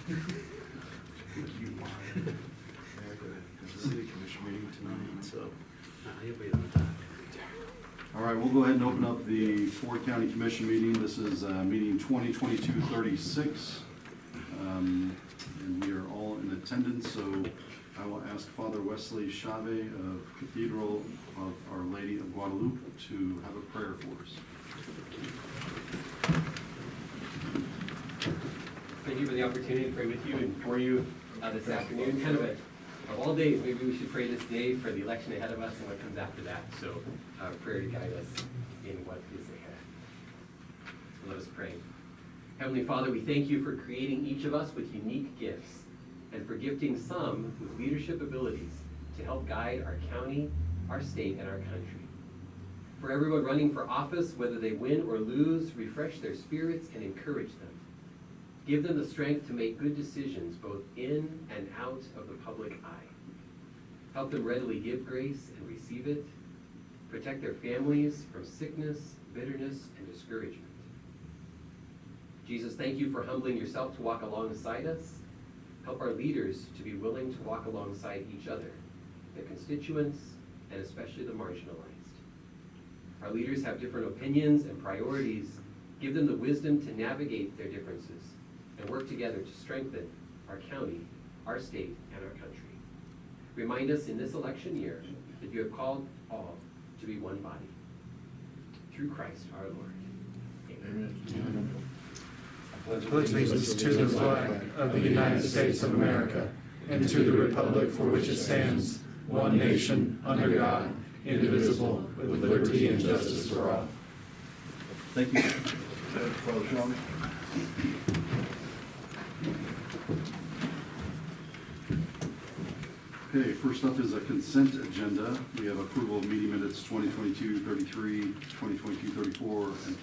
You mind? There's a city commission meeting tonight, so. You'll be on time. All right, we'll go ahead and open up the Ford County Commission meeting. This is meeting 2022-36. And we are all in attendance, so I will ask Father Wesley Chavez of Cathedral of Our Lady of Guadalupe to have a prayer for us. Thank you for the opportunity to pray with you and for you this afternoon. Kind of all days, maybe we should pray this day for the election ahead of us and what comes after that. So prayer to guide us in what is ahead. So let us pray. Heavenly Father, we thank you for creating each of us with unique gifts and for gifting some with leadership abilities to help guide our county, our state, and our country. For everyone running for office, whether they win or lose, refresh their spirits and encourage them. Give them the strength to make good decisions both in and out of the public eye. Help them readily give grace and receive it. Protect their families from sickness, bitterness, and discouragement. Jesus, thank you for humbling yourself to walk alongside us. Help our leaders to be willing to walk alongside each other, their constituents, and especially the marginalized. Our leaders have different opinions and priorities. Give them the wisdom to navigate their differences and work together to strengthen our county, our state, and our country. Remind us in this election year that you have called all to be one body. Through Christ our Lord. Amen. Amen. Pledge allegiance to the flag of the United States of America and to the republic for which it stands, one nation, under God, indivisible, with liberty and justice for all. Thank you. Father Sean. Okay, first up is a consent agenda. We have approval of meeting minutes 2022-33, 2022-34, and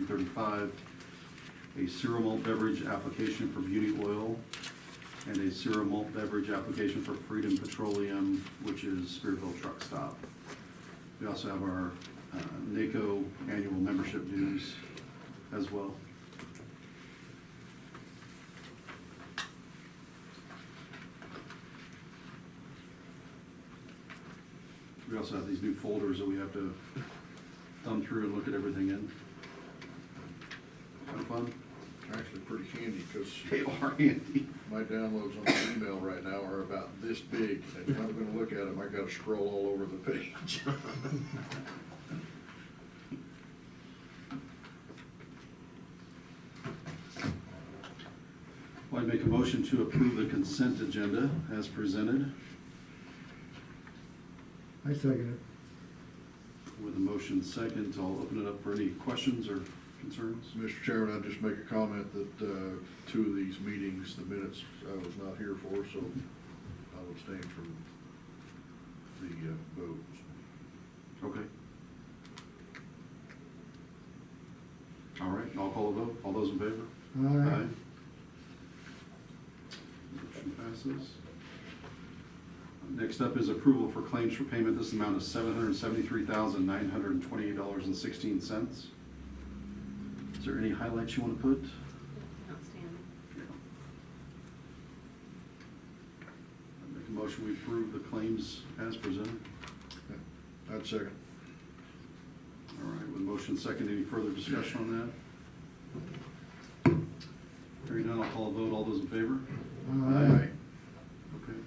2022-35. A cereal malt beverage application for Beauty Oil, and a cereal malt beverage application for Freedom Petroleum, which is Spearville Truck Stop. We also have our NACO annual membership dues as well. We also have these new folders that we have to thumb through and look at everything in. Kind of fun. Actually pretty handy, because They are handy. my downloads on my email right now are about this big, and if I'm gonna look at them, I gotta scroll all over the page. Well, I'd make a motion to approve the consent agenda as presented. I second it. With a motion second, I'll open it up for any questions or concerns. Mr. Chairman, I'd just make a comment that two of these meetings, the minutes I was not here for, so I'll abstain from the votes. Okay. All right, I'll call a vote. All those in favor? Aye. Motion passes. Next up is approval for claims for payment. This amount is $773,928.16. Is there any highlights you want to put? Outstanding. I'd make a motion we approve the claims as presented. I'd second. All right, with motion second, any further discussion on that? Hearing none, I'll call a vote. All those in favor? Aye. Okay.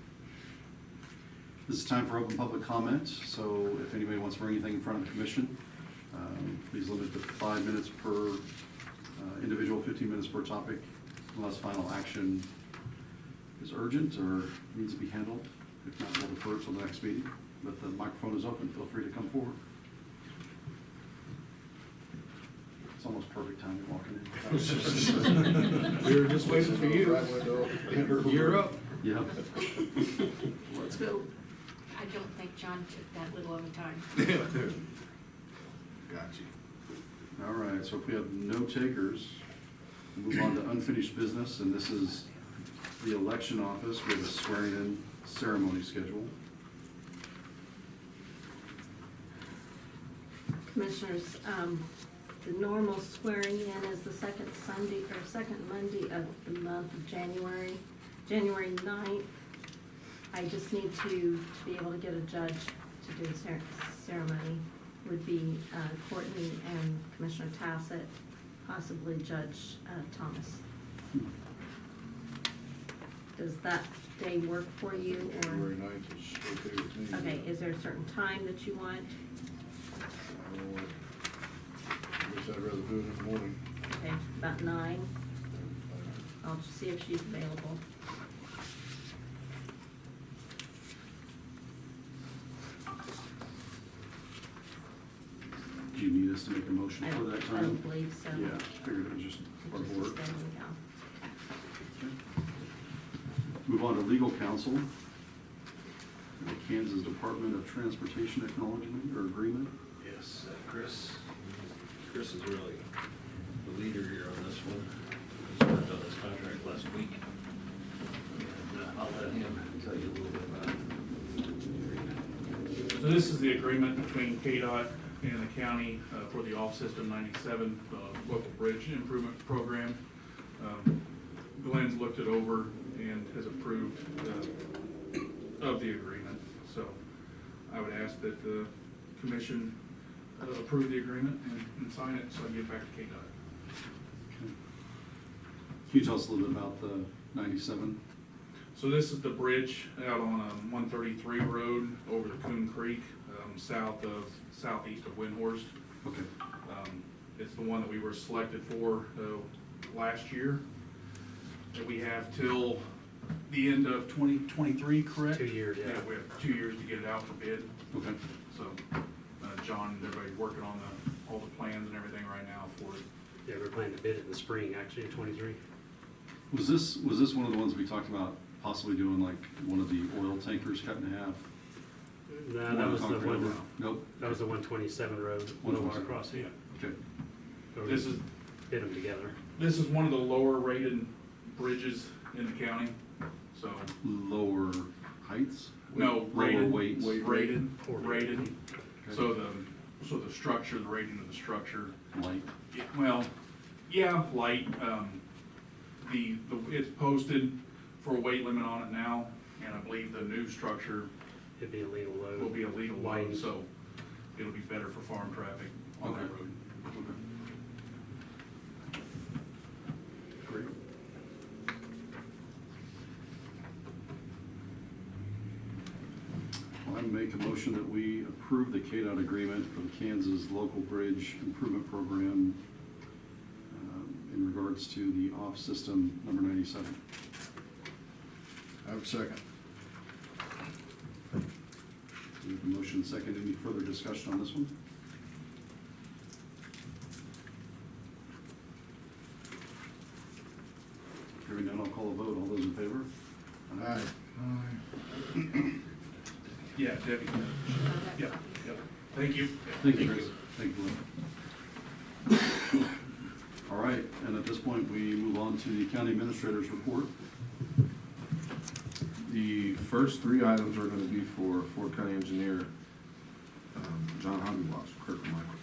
This is time for open public comment, so if anybody wants to bring anything in front of the commission, please limit to 5 minutes per individual, 15 minutes per topic, unless final action is urgent or needs to be handled. If not, we'll defer it till the next meeting. But the microphone is open. Feel free to come forward. It's almost perfect timing walking in. We were just waiting for you. Right window. You're up. Yeah. Let's go. I don't think John took that little of a time. Got you. All right, so if we have no takers, we'll move on to unfinished business, and this is the election office with a swearing-in ceremony schedule. Commissioners, The normal swearing in is the second Sunday, or second Monday of the month of January, January 9th. I just need to be able to get a judge to do the ceremony. Would be Courtney and Commissioner Tassett, possibly Judge Thomas. Does that day work for you, or? January 9th is okay with me. Okay, is there a certain time that you want? I guess I'd rather do it in the morning. Okay, about 9. I'll just see if she's available. Do you need us to make a motion I for don't, that I time? don't believe so. Yeah, figured it was just part It's of just work. a standing count. Move on to legal counsel. The Kansas Department of Transportation Acknowledgement or Agreement. Yes, Chris is really the leader here on this one. He's worked on this contract last week. And I'll let him tell you a little bit about it. So this is the agreement between KDOT and the county for the off-system 97 local bridge improvement program. Glenn's looked it over and has approved of the agreement. So I would ask that the commission approve the agreement and sign it so I can get back to KDOT. Okay. Can you tell us a little bit about the 97? So this is the bridge out on 133 road over the Coon Creek, southeast of Windhorst. Okay. It's the one that we were selected for last year. That we have till the end of 2023, correct? 2 years, yeah. Yeah, we have 2 years to get it out for bid. Okay. So John and everybody's working on all the plans and everything right now for it. Yeah, we're planning to bid it in the spring, actually, in 23. Was this one of the ones we talked about possibly doing, like one of the oil tankers cut in half? No, that was the Concrete over? one, Nope. that was the 127 road, Lower 127. Crossing. Yeah. Okay. So we This is bid them together. This is one of the lower rated bridges in the county, so. Lower heights? No, Lower rated. weights? Rated, Or rated. Okay. So the structure, the rating of the structure, Light. yeah, well, yeah, light, it's posted for a weight limit on it now, and I believe the new structure It'd be a legal load. will be a legal load, Widened. so it'll be better for farm traffic on that Okay. road. Okay. Great. I make a motion that we approve the KDOT agreement for the Kansas Local Bridge Improvement Program in regards to the off-system number 97. I have a second. We have a motion second. Any further discussion on this one? Hearing none, I'll call a vote. All those in favor? Aye. Yeah, Debbie. Yep, yep. Thank you. Thank you, Chris. Thank you, Lynn. All right, and at this point, we move on to the county administrator's report. The first 3 items are gonna be for Fort County Engineer, John Honeywell, Kirk and Michael.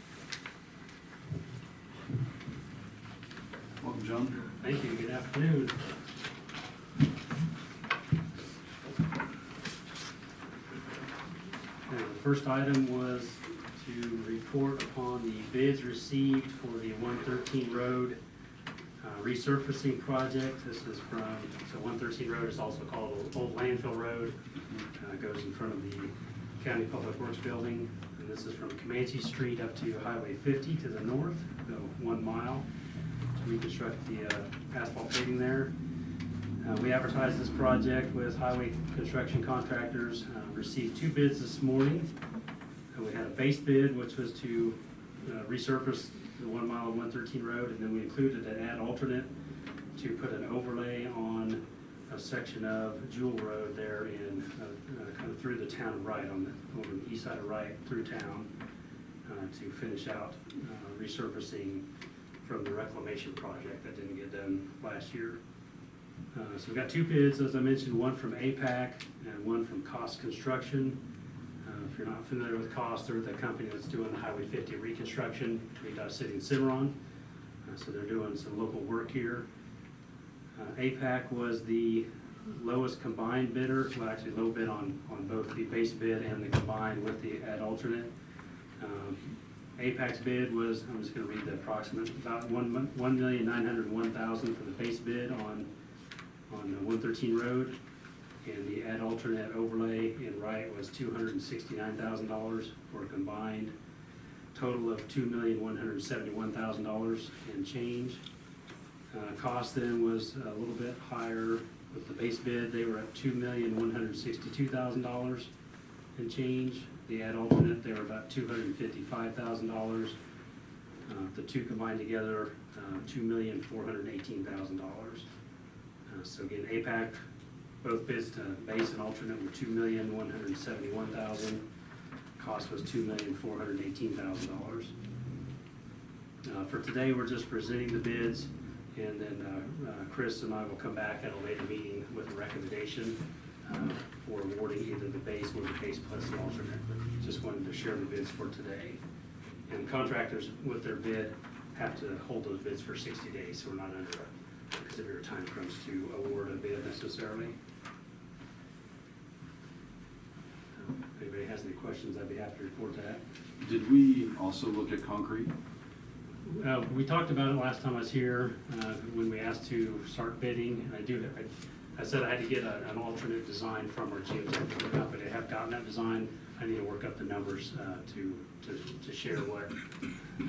Welcome, John. Thank you, good afternoon. The first item was to report upon the bids received for the 113 Road resurfacing project. This is from, so 113 Road is also called Old Landfill Road. It goes in front of the County Public Works Building. And this is from Comanche Street up to Highway 50 to the north, so 1 mile, to reconstruct the asphalt paving there. We advertised this project with highway construction contractors, received 2 bids this morning. We had a base bid, which was to resurface the 1 mile of 113 Road, and then we included an ad alternate to put an overlay on a section of Jewel Road there in, kind of through the town of Wright, over the east side of Wright through town, to finish out resurfacing from the reclamation project that didn't get done last year. So we got 2 bids, as I mentioned, one from APAC and one from Cost Construction, if you're not familiar with COST, they're the company that's doing the Highway 50 reconstruction between Dodge City and Cimarron. So they're doing some local work here. APAC was the lowest combined bidder, well, actually low bid on both the base bid and the combined with the ad alternate. APAC's bid was, I'm just gonna read the approximate, about $1,901,000 for the base bid on the 113 road. And the ad alternate overlay in Wright was $269,000 for a combined total of $2,171,000 and change. Cost then was a little bit higher with the base bid. They were at $2,162,000 and change. The ad alternate, they were about $255,000. The two combined together, $2,418,000. So again, APAC, both bids to base and alternate were $2,171,000. Cost was $2,418,000. For today, we're just presenting the bids, and then Chris and I will come back at a later meeting with a recommendation for awarding either the base or the base plus the alternate. Just wanted to share the bids for today. And contractors with their bid have to hold those bids for 60 days, so we're not under a severe time crunch to award a bid necessarily. If anybody has any questions, I'd be happy to report that. Did we also look at concrete? We talked about it last time I was here, when we asked to start bidding. I said I had to get an alternate design from our geotechnical company. I have gotten that design. I need to work up the numbers to share what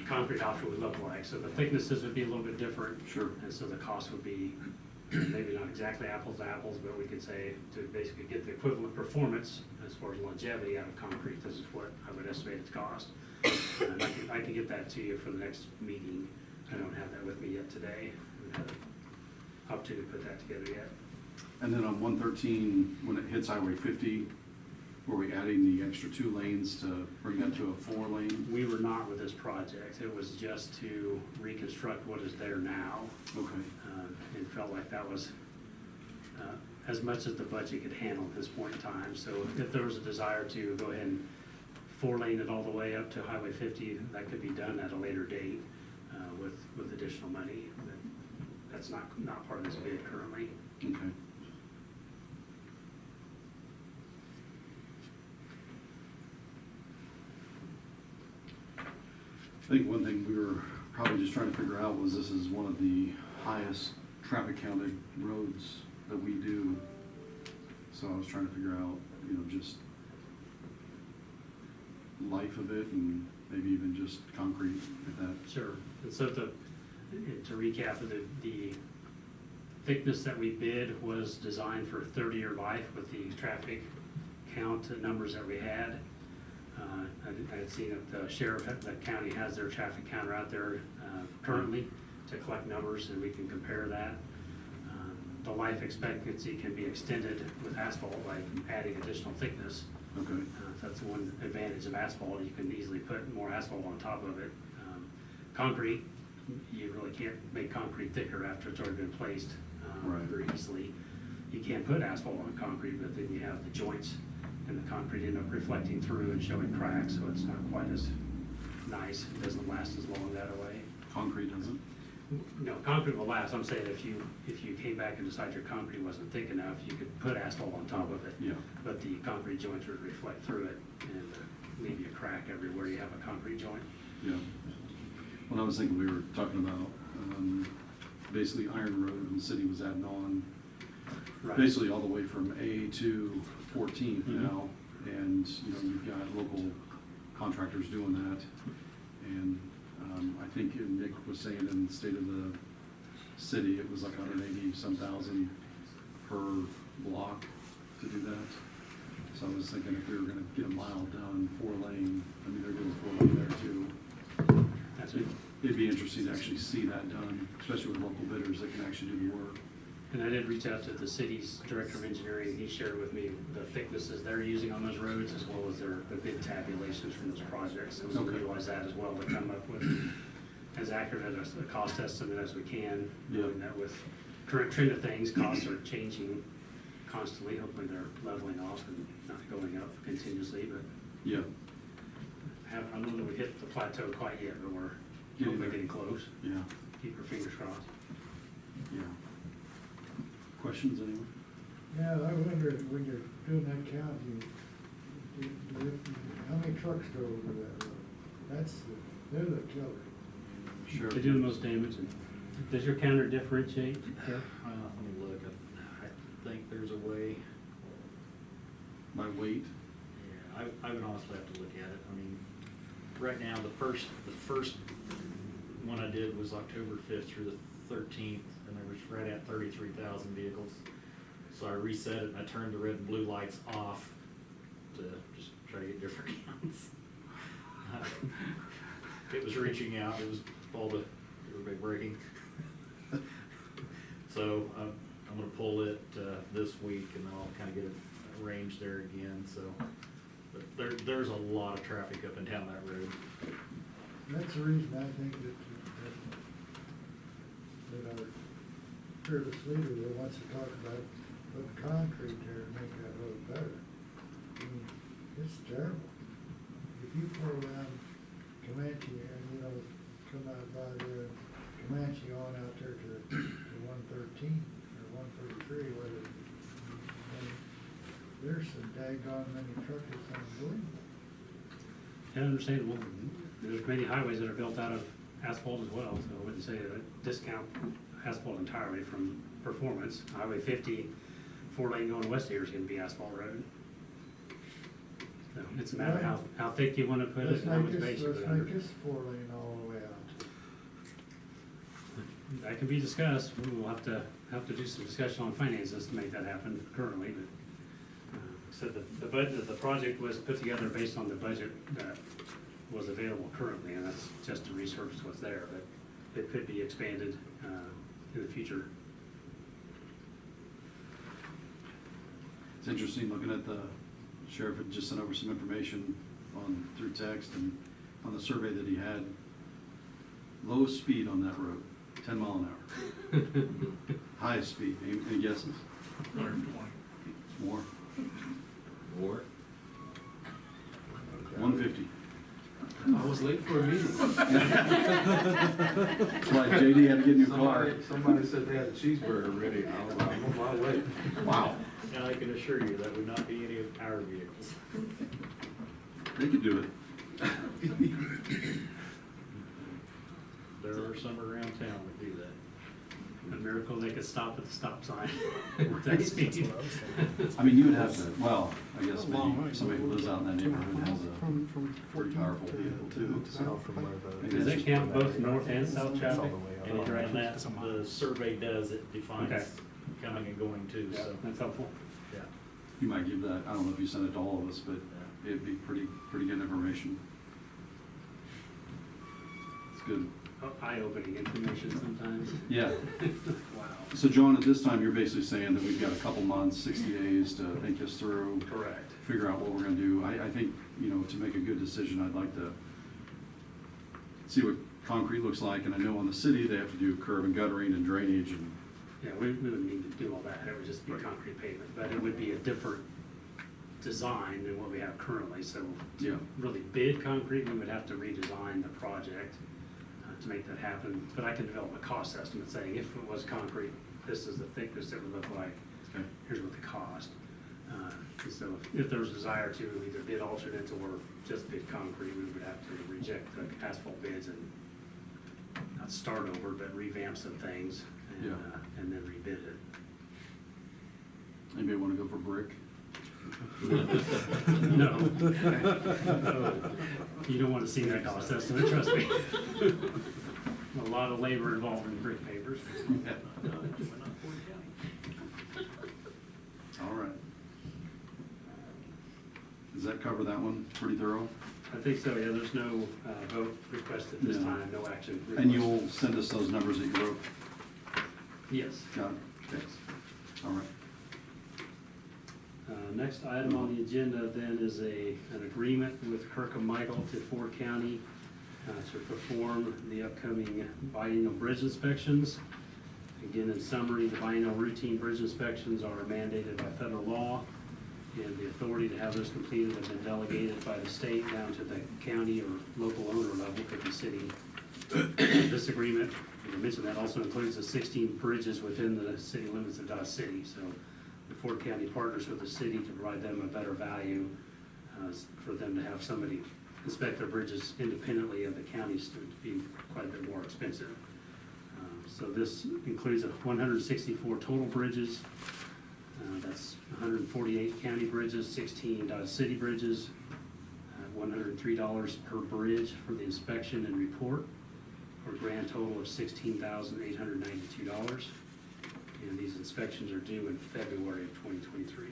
concrete option would look like. So the thicknesses would be a little bit different. Sure. And so the cost would be maybe not exactly apples to apples, but we could say to basically get the equivalent performance as far as longevity out of concrete, this is what I would estimate its cost. And I can get that to you for the next meeting. I don't have that with me yet today. I haven't had an opportunity to put that together yet. And then on 113, when it hits Highway 50, were we adding the extra 2 lanes to bring that to a 4 lane? We were not with this project. It was just to reconstruct what is there now. Okay. And felt like that was as much as the budget could handle at this point in time. So if there was a desire to go ahead and 4-lane it all the way up to Highway 50, that could be done at a later date with additional money. But that's not part of this bid currently. Okay. I think one thing we were probably just trying to figure out was this is one of the highest traffic counted roads that we do. So I was trying to figure out, just life of it and maybe even just concrete if that. Sure. And so to recap, the thickness that we bid was designed for a 30-year life with the traffic count numbers that we had. I had seen that the sheriff, the county has their traffic counter out there currently to collect numbers, and we can compare that. The life expectancy can be extended with asphalt by adding additional thickness. Okay. That's one advantage of asphalt. You can easily put more asphalt on top of it. Concrete, you really can't make concrete thicker after it's already been placed Right. very easily. You can put asphalt on concrete, but then you have the joints and the concrete end up reflecting through and showing cracks, so it's not quite as nice. It doesn't last as long that way. Concrete doesn't? No, concrete will last. I'm saying if you came back and decided your concrete wasn't thick enough, you could put asphalt on top of it. Yeah. But the concrete joints would reflect through it and leave you a crack everywhere you have a concrete joint. Yeah. Well, I was thinking we were talking about basically Iron Road and the city was adding on Right. basically all the way from A to 14th Mhm. now. And, you've got local contractors doing that. And I think Nick was saying in the state of the city, it was like 180-some thousand per block to do that. So I was thinking if we were gonna get a mile done, 4-lane, they're doing 4-lane there too. That's it. It'd be interesting to actually see that done, especially with local bidders that can actually do the work. And I did reach out to the city's director of engineering, and he shared with me the thicknesses they're using on those roads, as well as the bid tabulations from those projects. So we'll Okay. utilize that as well to come up with as accurate a cost estimate as we can. Yeah. Knowing that with current trend of things, costs are changing constantly. Hopefully they're leveling off and not going up continuously, but Yeah, I don't know that we hit the plateau quite yet, but we're hopefully getting close. yeah, Keep our fingers crossed. yeah. Questions, anyone? Yeah, I wonder if when you're doing that count, how many trucks go over that road? They're the killer. Sure. They do the most damage. And does your counter differentiate? Yeah. Let me look, I think there's a way, By weight? yeah, I would honestly have to look at it. I mean, right now, the first one I did was October 5th through the 13th, and there was right at 33,000 vehicles. So I reset it, and I turned the red and blue lights off to just try to get different counts. It was reaching out, it was all the, everybody braking. So I'm gonna pull it this week, and then I'll kind of get it arranged there again, so. But there's a lot of traffic up and down that road. That's the reason I think that our fearless leader that wants to talk about putting concrete there to make that road better. I mean, it's terrible. If you pull down Comanche and, come out by there, Comanche on out there to 113 or 133, whether, there's some daggone many trucks that's unbelievable. And understandable. There's many highways that are built out of asphalt as well, so I wouldn't say that discount asphalt entirely from performance. Highway 50, 4-lane going west here is gonna be asphalt road. So it's a matter of how thick you wanna put it Let's and how much make base this, you let's put under. make this 4-lane all the way out. That can be discussed. We'll have to do some discussion on finances to make that happen currently, but, so the budget, the project was put together based on the budget that was available currently, and that's just to resurface what's there, but it could be expanded, in the future. It's interesting looking at the sheriff had just sent over some information through text and on the survey that he had. Lowest speed on that road, 10 mile an hour. Highest speed, any guesses? 120. More, War. 150. I was late for a meeting. That's why JD had to get a new car. Somebody said they had a cheeseburger ready, and I was like, I'm on my way. Wow, And I can assure you, that would not be any of our vehicles. they could do it. There are some around town that do that. A miracle they could stop at the stop sign with that speed. I mean, you would have to, well, I guess maybe somebody who lives out in that neighborhood has a pretty powerful vehicle too. So maybe Does that's that just count part of both it. north and south traffic? And around that, the survey does, it Okay. defines coming and going too, Yeah, so, that's helpful. yeah. You might give that, I don't know if you sent it to all of us, but it'd be pretty good information. It's good. Eye-opening information sometimes. Yeah. Wow. So John, at this time, you're basically saying that we've got a couple months, 60 days to think this through. Correct. Figure out what we're gonna do. I think, to make a good decision, I'd like to see what concrete looks like, and I know on the city, they have to do curb and guttering and drainage and, Yeah, we wouldn't need to do all that. It would just be concrete pavement, but it would be a different design than what we have currently. So yeah, to really bid concrete, we would have to redesign the project to make that happen. But I can develop a cost estimate saying if it was concrete, this is the thickness it would look like. okay, Here's what the cost. And so if there was a desire to either bid alternates or just bid concrete, we would have to reject the asphalt bids and not start over, but revamp some things and, Yeah. And then rebid it. anybody wanna go for brick? No. You don't want to see that cost estimate, trust me. A lot of labor involved in brick pavers. All right. Does that cover that one? Pretty thorough? I think so, yeah, there's no vote requested this No. time, no action. And requested. you'll send us those numbers that you wrote? Yes. Got it? Okay. All right. Next item on the agenda then is an agreement with Kirkham Michael to Ford County to perform the upcoming biennial bridge inspections. Again, in summary, the biennial routine bridge inspections are mandated by federal law, and the authority to have those completed have been delegated by the state down to the county or local owner level, could be city. This agreement, I mentioned that also includes the 16 bridges within the city limits of Dodge City. So the Ford County partners with the city to provide them a better value for them to have somebody inspect their bridges independently of the counties to be quite a bit more expensive. So this includes 164 total bridges. That's 148 county bridges, 16 Dodge City bridges, $103 per bridge for the inspection and report, for a grand total of $16,892. And these inspections are due in February of 2023.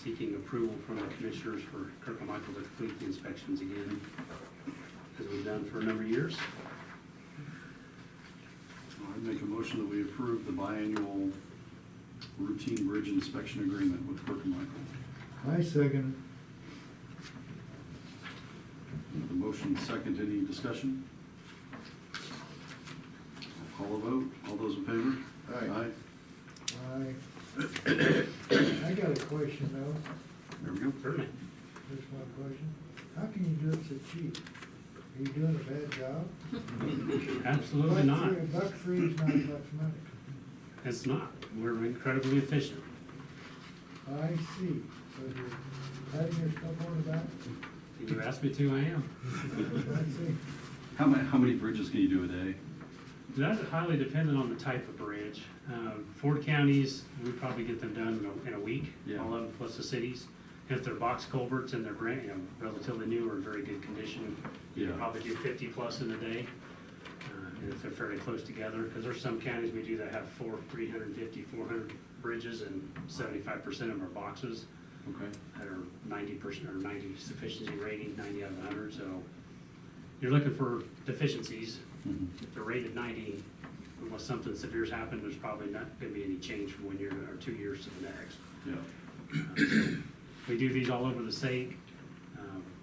Seeking approval from the commissioners for Kirk and Michael to complete the inspections again, as we've done for a number of years. I'd make a motion that we approve the biannual routine bridge inspection agreement with Kirk and Michael. I second The motion second, any discussion? I'll call a vote. All those in favor? Aye. it. I got a question though, There we go. Certainly. just one question. How can you do it so cheap? Are you doing a bad job? Absolutely not. $1.03 is not much money. It's not. We're incredibly efficient. I see. So you're cutting your stuff on the back? If you ask me to, I am. I see. How many bridges can you do a day? That's highly dependent on the type of bridge. Ford counties, we probably get them done in a week, Yeah. all of them plus the cities. If they're box culverts and they're relatively new or in very good condition, you can Yeah. probably do 50 plus in a day. And if they're fairly close together, because there's some counties we do that have 350, 400 bridges, and 75% of them are boxes Okay. that are 90% or 90 sufficiency rating, 90 out of 100. So you're looking for deficiencies. Mhm. If they're rated 90, unless something severe's happened, there's probably not gonna be any change from 1 year or 2 years to the next. Yeah. We do these all over the state.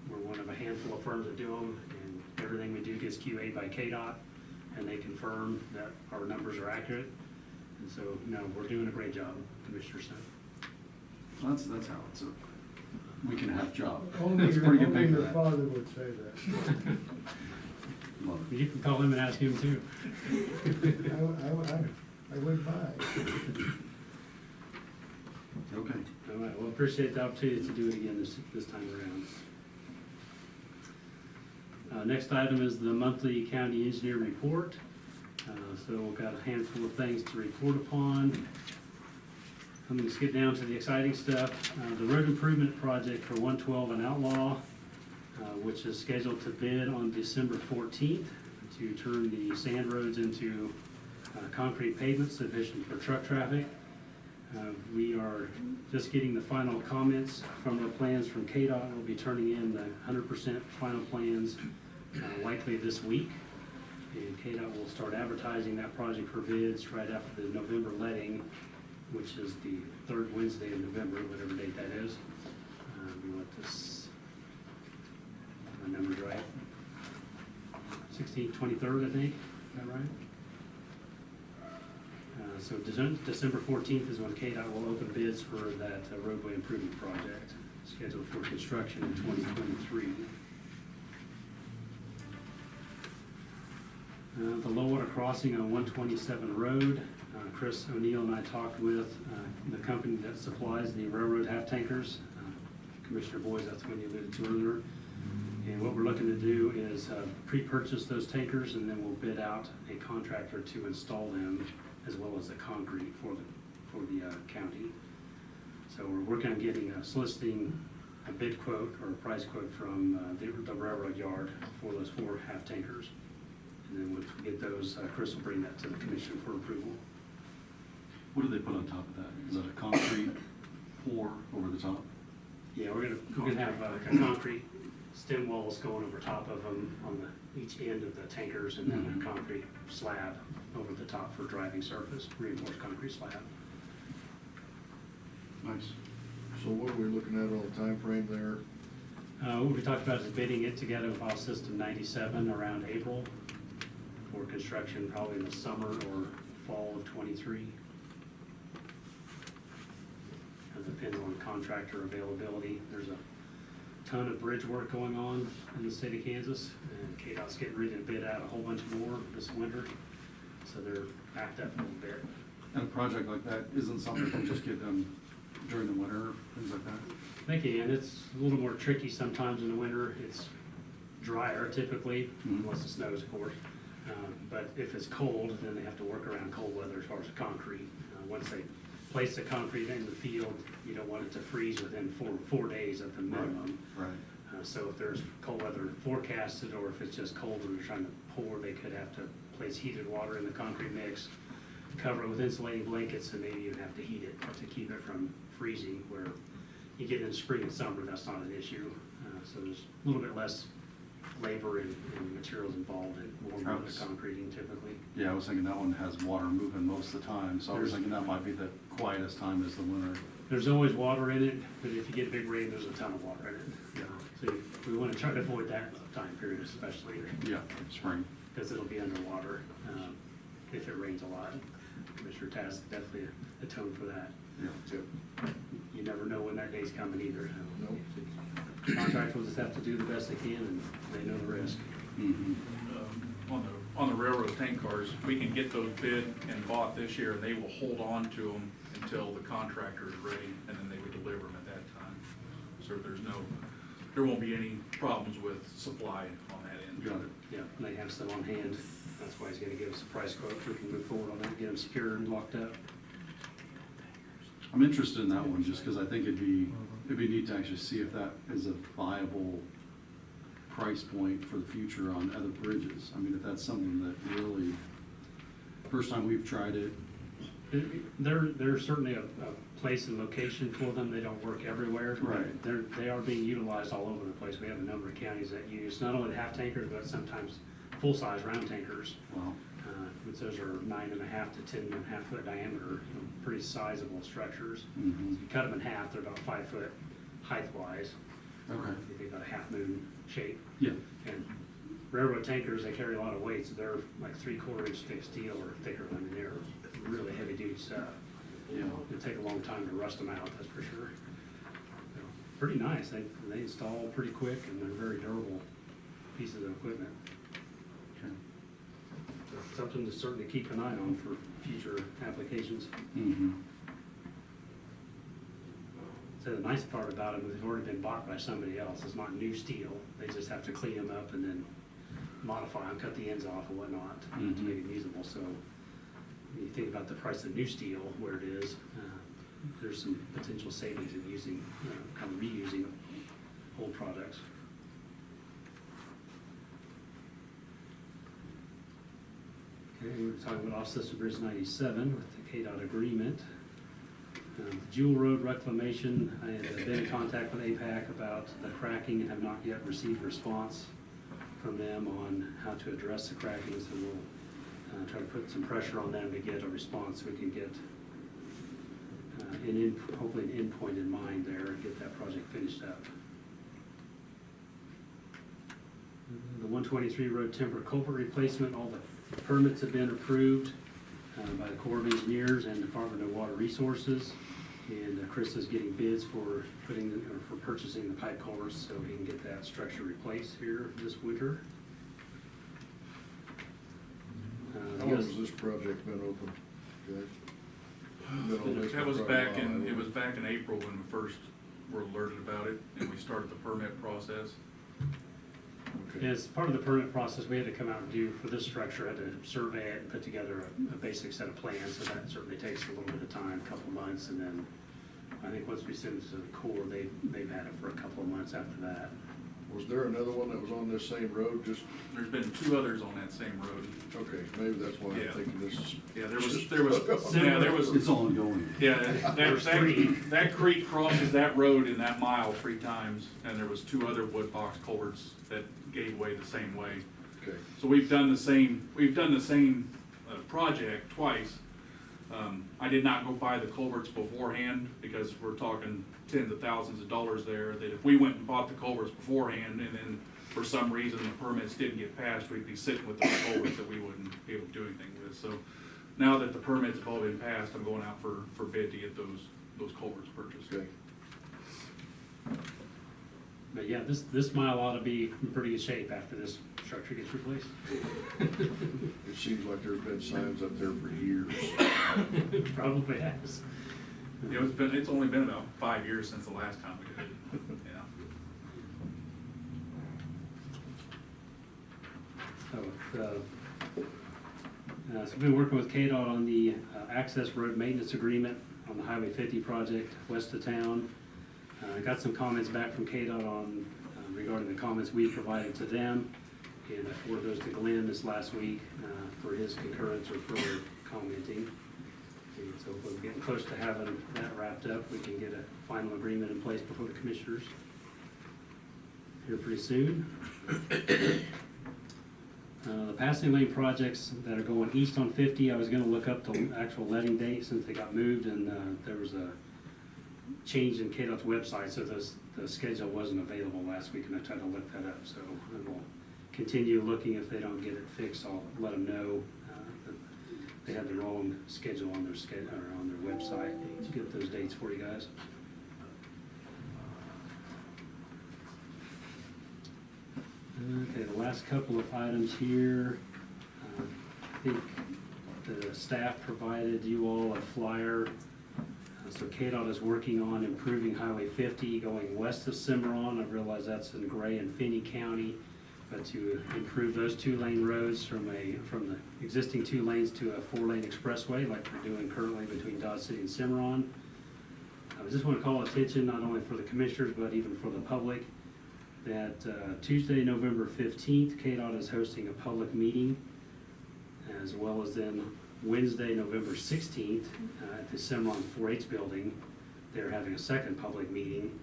We're one of a handful of firms that do them, and everything we do gets QA'd by KDOT, and they confirm that our numbers are accurate. And so, no, we're doing a great job, Commissioner Smith. That's how it's a week and a half job. Only That's your, pretty good only pay for your that. father would say that. Love it. You can call him and ask him too. I wouldn't mind. Okay. All right, well, appreciate the opportunity to do it again this time around. Next item is the monthly county engineer report. So we've got a handful of things to report upon. I'm gonna skip down to the exciting stuff. The road improvement project for 112 and Outlaw, which is scheduled to bid on December 14th to turn the sand roads into concrete pavement sufficient for truck traffic. We are just getting the final comments from our plans from KDOT. We'll be turning in the 100% final plans likely this week. And KDOT will start advertising that project for bids right after the November letting, which is the third Wednesday of November, whatever date that is. We want this, my number's right, 16th, 23rd, I think, is that right? So December 14th is when KDOT will open bids for that roadway improvement project, scheduled for construction in 2023. The low water crossing on 127 Road, Chris O'Neill and I talked with the company that supplies the railroad half tankers. Commissioner Boyes, that's the one you alluded to earlier. And what we're looking to do is pre-purchase those tankers, and then we'll bid out a contractor to install them, as well as the concrete for the county. So we're working on getting, soliciting a bid quote or a price quote from the railroad yard for those 4 half tankers. And then once we get those, Chris will bring that to the commission for approval. What do they put on top of that? Is that a concrete pour over the top? Yeah, we're gonna have a concrete stem walls going over top of them on each end of the tankers, and then a concrete slab over the top for driving surface, reinforced concrete slab. Nice. So what are we looking at on the time frame there? What we talked about is bidding it together with file system 97 around April for for construction probably in the summer or fall of '23. It depends on contractor availability. There's a ton of bridge work going on in the state of Kansas, and KDOT's getting ready to bid out a whole bunch more this winter, so they're backed up a little bit. And a project like that isn't something that can just get done during the winter, things like that? They can. It's a little more tricky sometimes in the winter. It's drier typically, unless it snows, of course. But if it's cold, then they have to work around cold weather as far as the concrete. Once they place the concrete in the field, you don't want it to freeze within four days at the minimum. Right. So if there's cold weather forecasted, or if it's just cold and they're trying to pour, they could have to place heated water in the concrete mix, cover it with insulating blankets, and maybe even have to heat it to keep it from freezing, where you get in spring and summer, that's not an issue. So there's a little bit less labor and materials involved in warm weather concreting typically. Yeah, I was thinking that one has water moving most of the time, so I was thinking that might be the quietest time is the winter. There's always water in it, but if you get a big rain, there's a ton of water in it. Yeah. So we want to try to avoid that time period especially, Yeah, spring. because it'll be underwater if it rains a lot. Commissioner Task definitely atone for that. Yeah. Yep. You never know when that day's coming either. Nope. Contractors will just have to do the best they can, and they know the risk. Mhm. On the railroad tank cars, we can get those bid and bought this year, and they will hold on to them until the contractor is ready, and then they would deliver them at that time. So there won't be any problems with supply on that end. Got it. Yeah, and they have some on hand. That's why he's gonna give us a price quote, so we can move forward on that, get them secured and locked up. I'm interested in that one just because I think it'd be neat to actually see if that is a viable price point for the future on other bridges. I mean, if that's something that really, first time we've tried it. There's certainly a place and location for them. They don't work everywhere. Right. They are being utilized all over the place. We have a number of counties that use not only the half tankers, but sometimes full-size round tankers. Well, Which those are 9.5 to 10.5 foot diameter, pretty sizable structures. mhm. You cut them in half, they're about 5 foot height-wise. Okay. You think about a half moon shape. Yeah. And railroad tankers, they carry a lot of weight, so they're like 3/4 inch thick steel or thicker. I mean, they're really heavy duty stuff. Yeah. It'll take a long time to rust them out, that's for sure. So, pretty nice. They install pretty quick, and they're very durable pieces of equipment. Okay. Something to certainly keep an eye on for future applications. Mhm. So the nice part about them is they've already been bought by somebody else. It's not new steel. They just have to clean them up and then modify them, cut the ends off and whatnot to make it usable. So when you think about the price of new steel, where it is, there's some potential savings in using, kind of reusing old products. Okay, we're talking about off-system bridge 97 with the KDOT agreement. Jewel Road reclamation, I have been in contact with APAC about the cracking and have not yet received a response from them on how to address the cracking, so we'll try to put some pressure on them to get a response so we can get hopefully an endpoint in mind there and get that project finished up. The 123 road temporary culvert replacement, all the permits have been approved by the Corps of Engineers and Department of Water Resources. And Chris is getting bids for purchasing the pipe culverts so he can get that structure replaced here this winter. How long has this project been open? Okay. Been on this That was for quite a back while, it was back in April when we first were alerted about it, and we started the permit process. Okay. As part of the permit process, we had to come out and do, for this structure, had to survey it and put together a basic set of plans, so that certainly takes a little bit of time, a couple months, and then I think once we send it to the Corps, they've had it for a couple of months after that. Was there another one that was on this same road, just, There's been 2 others on that same road. okay, maybe that's why I'm Yeah. thinking this is. Yeah, there was, It's ongoing. yeah, that creek crosses that road in that mile 3 times, and there was 2 other wood box culverts that gave way the same way. Okay, So we've done the same project twice. I did not go buy the culverts beforehand because we're talking tens of thousands of dollars there, that if we went and bought the culverts beforehand and then for some reason the permits didn't get passed, we'd be sitting with those culverts that we wouldn't be able to do anything with. So now that the permits have all been passed, I'm going out for bid to get those culverts purchased. Okay. But yeah, this mile ought to be in pretty good shape after this structure gets replaced. It seems like there's been signs up there for years. Probably has. It's only been about 5 years since the last time we did it, yeah. So we've been working with KDOT on the access road maintenance agreement on the Highway 50 project west of town. I got some comments back from KDOT on regarding the comments we provided to them, and I forwarded those to Glenn this last week for his concurrence or further commenting. And so if we're getting close to having that wrapped up, we can get a final agreement in place before the commissioners here pretty soon. The passing lane projects that are going east on 50, I was gonna look up the actual letting date since they got moved, and there was a change in KDOT's website, so the schedule wasn't available last week, and I tried to look that up, so I will continue looking. If they don't get it fixed, I'll let them know that they have the wrong schedule on their or on their website to get those dates for you guys. Okay, the last couple of items here. I think the staff provided you all a flyer. So KDOT is working on improving Highway 50 going west of Cimarron. I realize that's in Gray and Finney County, but to improve those 2-lane roads from the existing 2 lanes to a 4-lane expressway like we're doing currently between Dodge City and Cimarron. I just want to call attention not only for the commissioners but even for the public that Tuesday, November 15th, KDOT is hosting a public meeting, as well as then Wednesday, November 16th, at the Cimarron 4-H building. They're having a second public meeting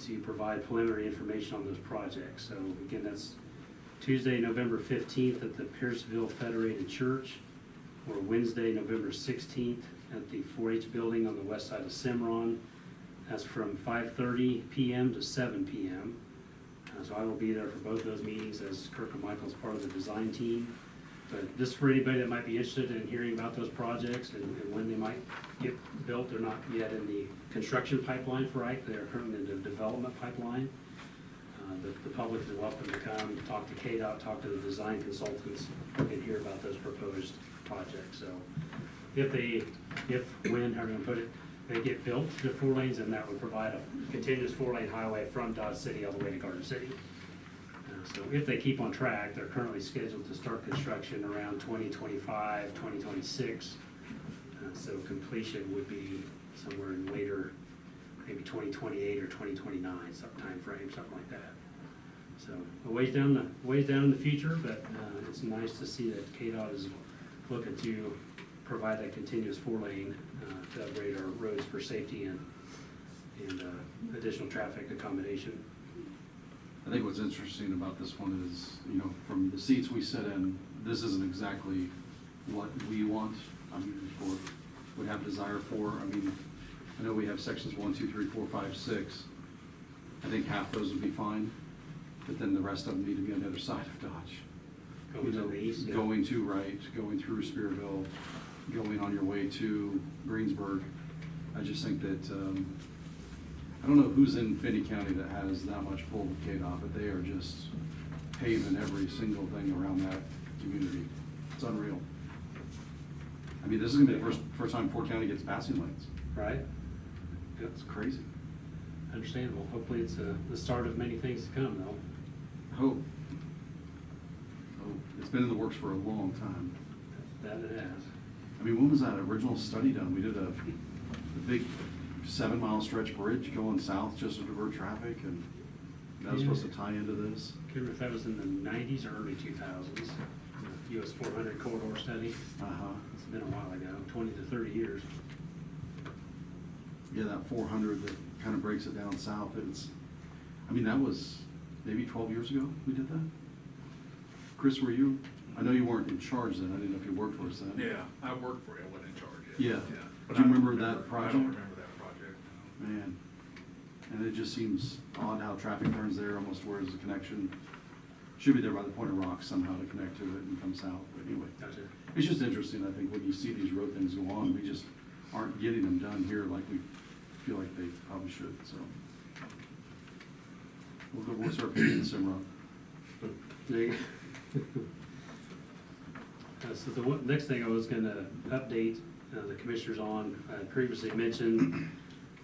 to provide preliminary information on those projects. So again, that's Tuesday, November 15th at the Pierceville Federated Church, or Wednesday, November 16th at the 4-H building on the west side of Cimarron. That's from 5:30 p.m. to 7 p.m. So I will be there for both those meetings as Kirk and Michael's part of the design team. But just for anybody that might be interested in hearing about those projects and when they might get built, they're not yet in the construction pipeline for Ike. They are currently in the development pipeline. The public is welcome to come, talk to KDOT, talk to the design consultants, and hear about those proposed projects. So when, however you put it, they get built to 4 lanes, and that would provide a continuous 4-lane highway from Dodge City all the way to Garden City. So if they keep on track, they're currently scheduled to start construction around 2025, 2026. So completion would be somewhere in later, maybe 2028 or 2029, some time frame, something like that. So a ways down in the future, but it's nice to see that KDOT is looking to provide that continuous 4-lane to upgrade our roads for safety and additional traffic accommodation. I think what's interesting about this one is, from the seats we sit in, this isn't exactly what we want, or would have desire for. I know we have sections 1, 2, 3, 4, 5, 6. I think half those would be fine, but then the rest of them need to be on the other side of Dodge. Going to the east, yeah. Going to Wright, going through Spearville, going on your way to Greensburg. I just think that, I don't know who's in Finney County that has that much pull with KDOT, but they are just paving every single thing around that community. It's unreal. This is gonna be the first time Fort County gets passing lanes. Right? It's crazy. Understandable. Hopefully it's the start of many things to come, though. Hope. It's been in the works for a long time. That it has. When was that original study done? We did a big 7-mile stretch bridge going south just to divert traffic, and that was supposed to tie into this. I can't remember if that was in the 90s or early 2000s. The US 400 corridor study. It's been a while ago, 20 to 30 years. Yeah, that 400 that kind of breaks it down south. That was maybe 12 years ago we did that. Chris, were you? I know you weren't in charge then. I didn't know if you worked for us then. Yeah, I worked for you, I wasn't in charge yet. Yeah. But Do you I remember don't that project? I don't remember that project, no. Man. and it just seems odd how traffic turns there, almost where's the connection? Should be there by the Point of Rocks somehow to connect to it and come south, but anyway. Gotcha. It's just interesting, I think, when you see these road things go on, we just aren't getting them done here like we feel like they probably should, so. What's our opinion, Simrock? There you go. So the next thing I was gonna update the commissioners on, I previously mentioned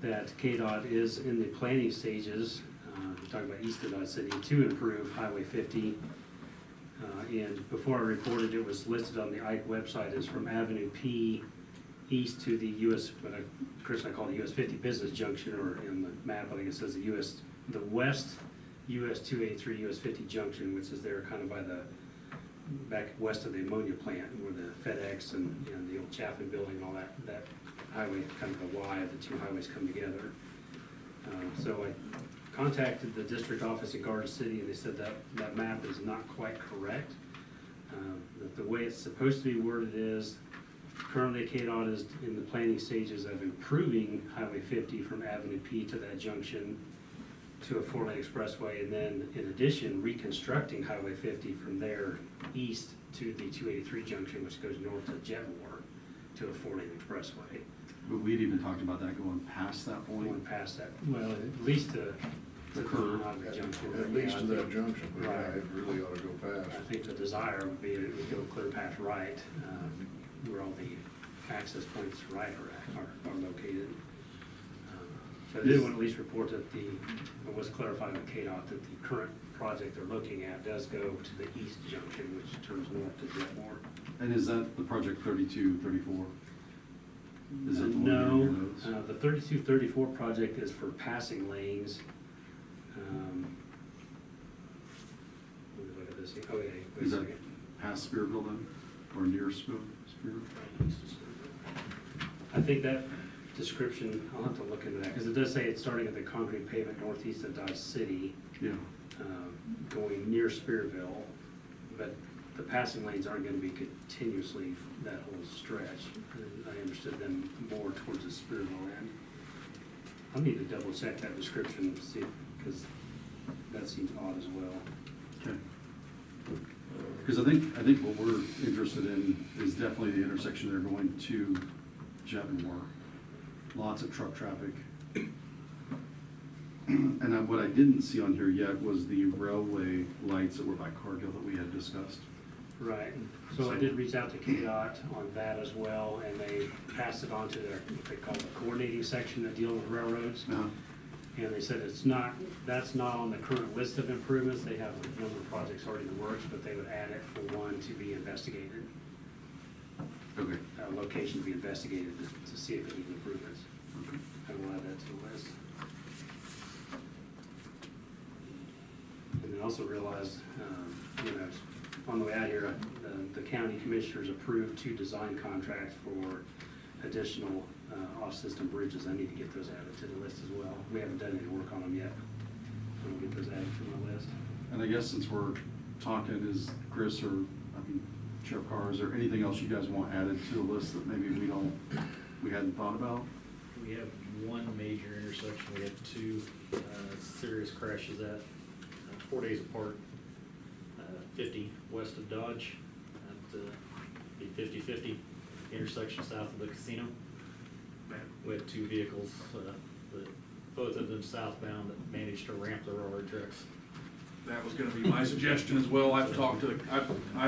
that KDOT is in the planning stages, we're talking about east of Dodge City, to improve Highway 50. And before I reported, it was listed on the Ike website as from Avenue P east to the Chris and I call it the US 50 Business Junction, or in the map, I think it says the west US 283 US 50 Junction, which is there kind of by the, back west of the ammonia plant, where the FedEx and the old Chaffin building and all that highway, kind of the Y of the two highways come together. So I contacted the district office in Garden City, and they said that map is not quite correct. That the way it's supposed to be worded is, currently KDOT is in the planning stages of improving Highway 50 from Avenue P to that junction to a 4-lane expressway, and then in addition, reconstructing Highway 50 from there east to the 283 junction, which goes north to Jetmore, to a 4-lane expressway. But we'd even talked about that going past that Going point. past that, well, at least to The curve. Highway junction. At least to Yeah, I that think- junction, but yeah, Right. it really ought to go I past. think the desire would be to go clear past right, where all the access points right are located. But I did want to at least report that it was clarified with KDOT that the current project they're looking at does go to the east junction, which turns north to Jetmore. And is that the project 3234? Is it the one No, near your nose? the 3234 project is for passing lanes. Let me look at this, oh, yeah, wait a Is that second. past Spearville then, or near Spearville? I think that description, I'll have to look into that, because it does say it's starting at the concrete pavement northeast of Dodge City, Yeah, going near Spearville, but the passing lanes aren't gonna be continuously that whole stretch. And I understood them more towards the Spearville end. I'll need to double check that description, see, because that seems odd as well. okay. Because I think what we're interested in is definitely the intersection there going to Jetmore. Lots of truck traffic. And what I didn't see on here yet was the railway lights that were by Cargill that we had discussed. Right, so I did reach out to KDOT on that as well, and they passed it on to their, what they call the coordinating section that deal with railroads. Uh-huh. And they said that's not on the current list of improvements, they have a number of projects already in the works, but they would add it for one to be investigated, Okay. location to be investigated to see if it needs improvements. Okay. I will add that to the list. And then also realized, on the way out here, the county commissioners approved 2 design contracts for additional off-system bridges. I need to get those added to the list as well. We haven't done any work on them yet. I'll get those added to my list. And I guess since we're talking, is Chris Sheriff Carr, is there anything else you guys want added to the list that maybe we hadn't thought about? We have one major intersection, we have 2 serious crashes at 4 days apart. 50 west of Dodge, at the 50-50 intersection south of the casino. We had 2 vehicles, both of them southbound, that managed to ramp the railroad tracks. That was gonna be my suggestion as well. I've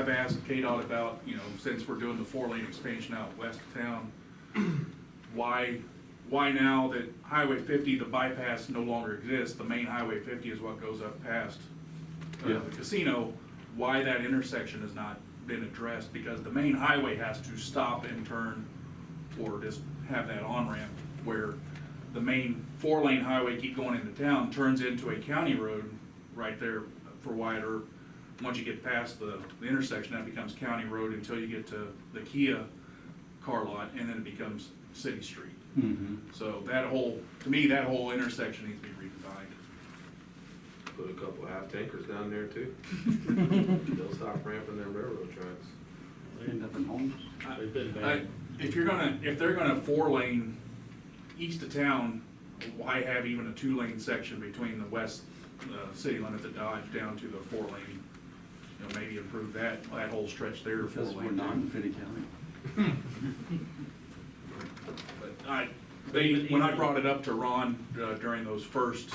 asked KDOT about, since we're doing the 4-lane expansion out west of town, why now that Highway 50, the bypass no longer exists, the main Highway 50 is what goes up past Yeah. the casino, why that intersection has not been addressed, because the main highway has to stop and turn, or just have that on-ramp, where the main 4-lane highway keep going into town, turns into a county road right there for Wyatt Earp. Once you get past the intersection, that becomes county road until you get to the Kia car lot, and then it becomes city street. Mm-hmm. So to me, that whole intersection needs to be redesigned. Put a couple half tankers down there too. They'll stop ramping their railroad tracks. End up in homes? They've been bad. If they're gonna 4-lane east of town, why have even a 2-lane section between the west, city limits of Dodge down to the 4-lane? You know, maybe improve that whole stretch there to 4 Because we're lane. not in Finney County. But when I brought it up to Ron during those first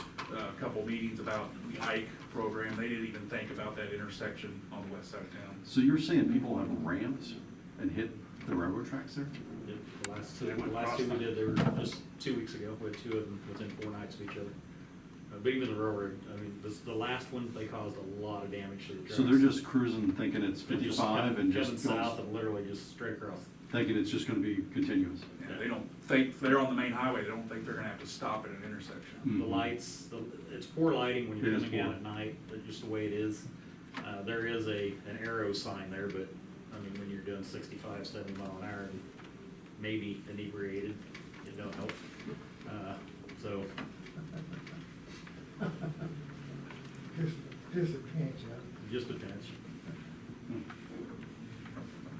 couple meetings about the Ike program, they didn't even think about that intersection on the west side of town. So you're saying people have ramped and hit the railroad tracks there? Yeah, The last So they went the last across two we them. did, they were just 2 weeks ago, we had 2 of them within 4 nights of each other. But even the railroad, I mean, the last one, they caused a lot of damage to the tracks. So they're just cruising thinking it's They're just 55 and coming just south goes, and literally just straight across. thinking it's just gonna be continuous. Yeah, they don't think, they're on the main highway, they don't think they're gonna have to stop at an intersection. The Mhm. lights, it's poor lighting when you're It is coming down poor. at night, but just the way it is. There is an arrow sign there, but, I mean, when you're doing 65, 70 mile an hour and maybe inebriated, it don't help. So, Just a pinch of just a pinch.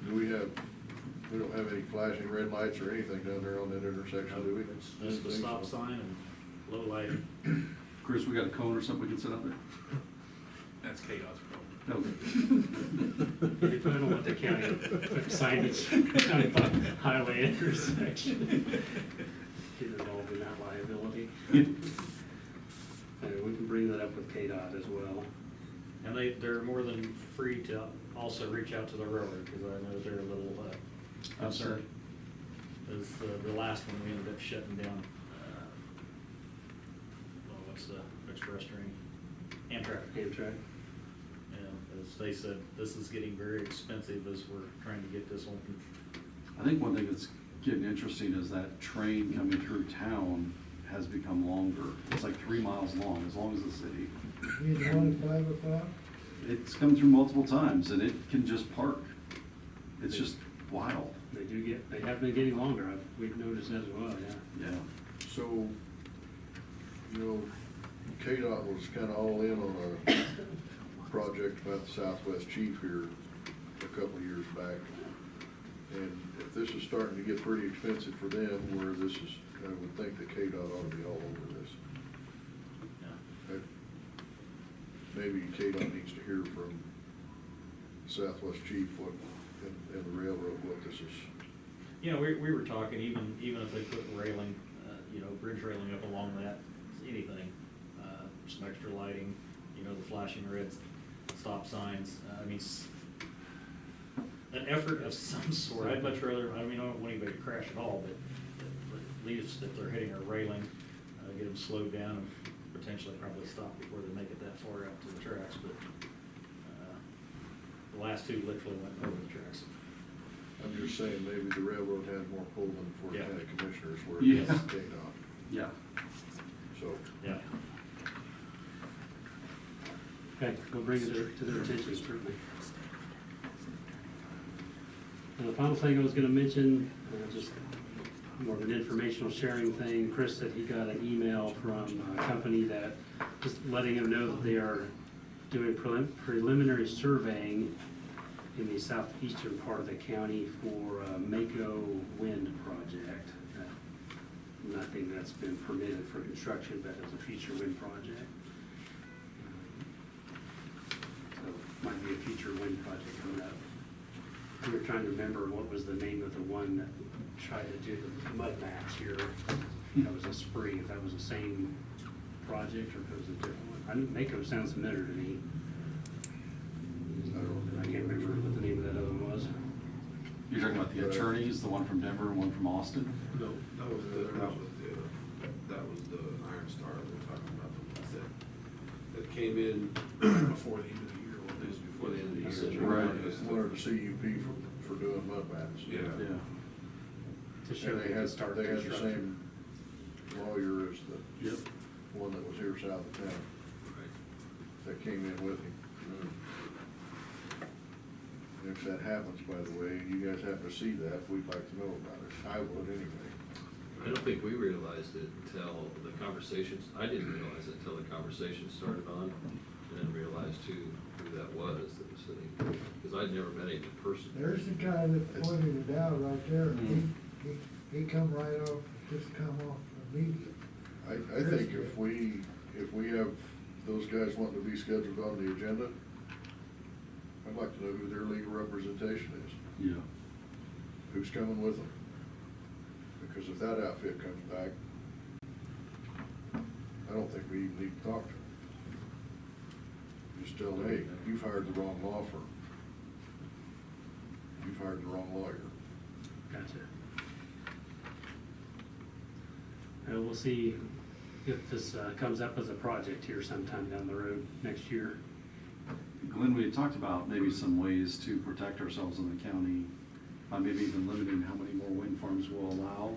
Do we don't have any flashing red lights or anything down there on that intersection, do we? It's just the stop sign and low lighting. Chris, we got a cone or something we can set out there? That's KDOT's problem. Okay. They don't want the county to put signage on the highway intersection. Get involved in that liability. And we can bring that up with KDOT as well. And they're more than free to also reach out to the railroad, because I know they're a little concerned. Is the last one, we ended up shutting down, what's the express train? Amtrak. Amtrak. And as they said, this is getting very expensive as we're trying to get this one. I think one thing that's getting interesting is that train coming through town has become longer. It's like 3 miles long, as long as the city. You the one at 5 o'clock? It's come through multiple times and it can just park. It's just wild. They have been getting longer, we've noticed as well, yeah. Yeah. So, you know, KDOT was kinda all in on a project about the Southwest Chief here a couple of years back. And if this is starting to get pretty expensive for them, where this is, I would think that KDOT ought to be all over this. Yeah. Maybe KDOT needs to hear from Southwest Chief and the railroad what this is. You know, we were talking, even if they put railing, bridge railing up along that, anything, some extra lighting, the flashing reds, stop signs, an effort of some sort. I'd much rather, I don't want anybody to crash at all, but at least if they're hitting a railing, get them slowed down and potentially probably stop before they make it that far out to the tracks, but, the last 2 literally went over the tracks. I'm just saying, maybe the railroad had more pull than Fort Yeah. County Commissioners were Yeah. against KDOT, Yeah. so. Yeah. Okay, we'll bring it to their attention, certainly. And the final thing I was gonna mention, just more of an informational sharing thing, Chris said he got an email from a company that, just letting him know that they are doing preliminary surveying in the southeastern part of the county for a Mako Wind project. Nothing that's been permitted for construction, but as a future wind project. So, might be a future wind project coming up. We were trying to remember what was the name of the one that tried to do the mud maps here. That was a spring, if that was the same project or if it was a different one. Mako sounds familiar to me. I can't remember what the name of that other one was. You're talking about the attorneys, the one from Denver and one from Austin? No, that was the Iron Star we were talking about, that came in Before the end of the year. it was before the end of the year. Right. Wanted the CUP for doing mud maps. Yeah. Yeah. To show And they had started they had the construction. same lawyer as the Yep. one that was here south of town, that came in with him. And if that happens, by the way, and you guys happen to see that, we'd like to know about it. I would anyway. I don't think we realized it until the conversations, I didn't realize it until the conversation started on, and then realized who that was that was sitting, because I'd never met him in person. There's the guy that pointed it out right there. He come right off, just come off immediately. I think if we have those guys wanting to be scheduled on the agenda, I'd like to know who their legal representation is, Yeah. who's coming with them. Because if that outfit comes back, I don't think we even need to talk to them. Just tell them, hey, you've hired the wrong law firm. You've hired the wrong lawyer. Gotcha. And we'll see if this comes up as a project here sometime down the road next year. Glenn, we had talked about maybe some ways to protect ourselves in the county, by maybe even limiting how many more wind farms we'll allow.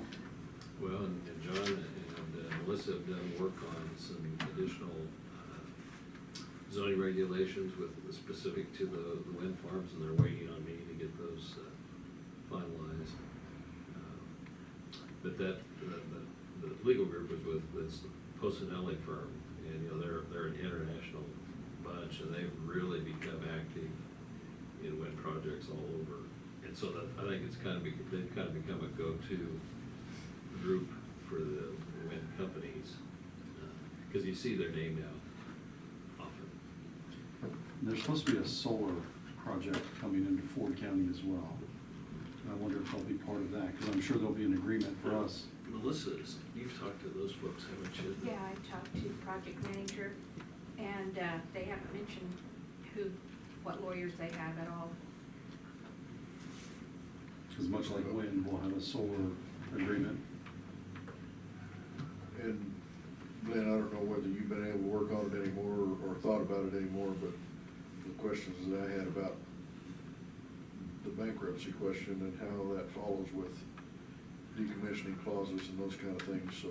Well, and John and Melissa have done work on some additional zoning regulations with specific to the wind farms, and they're waiting on me to get those finalized. But the legal group was with this Posinelli firm, and they're an international bunch, and they've really become active in wind projects all over. And so that, I think they've kind of become a go-to group for the wind companies, because you see their name now often. There's supposed to be a solar project coming into Ford County as well. And I wonder if they'll be part of that, because I'm sure there'll be an agreement for us. Melissa, you've talked to those folks, haven't you? Yeah, I talked to the project manager, and they haven't mentioned what lawyers they have at all. Because much like wind, we'll have a solar agreement. And Glenn, I don't know whether you've been able to work on it anymore or thought about it anymore, but the questions that I had about the bankruptcy question and how that follows with decommissioning clauses and those kind of things, so.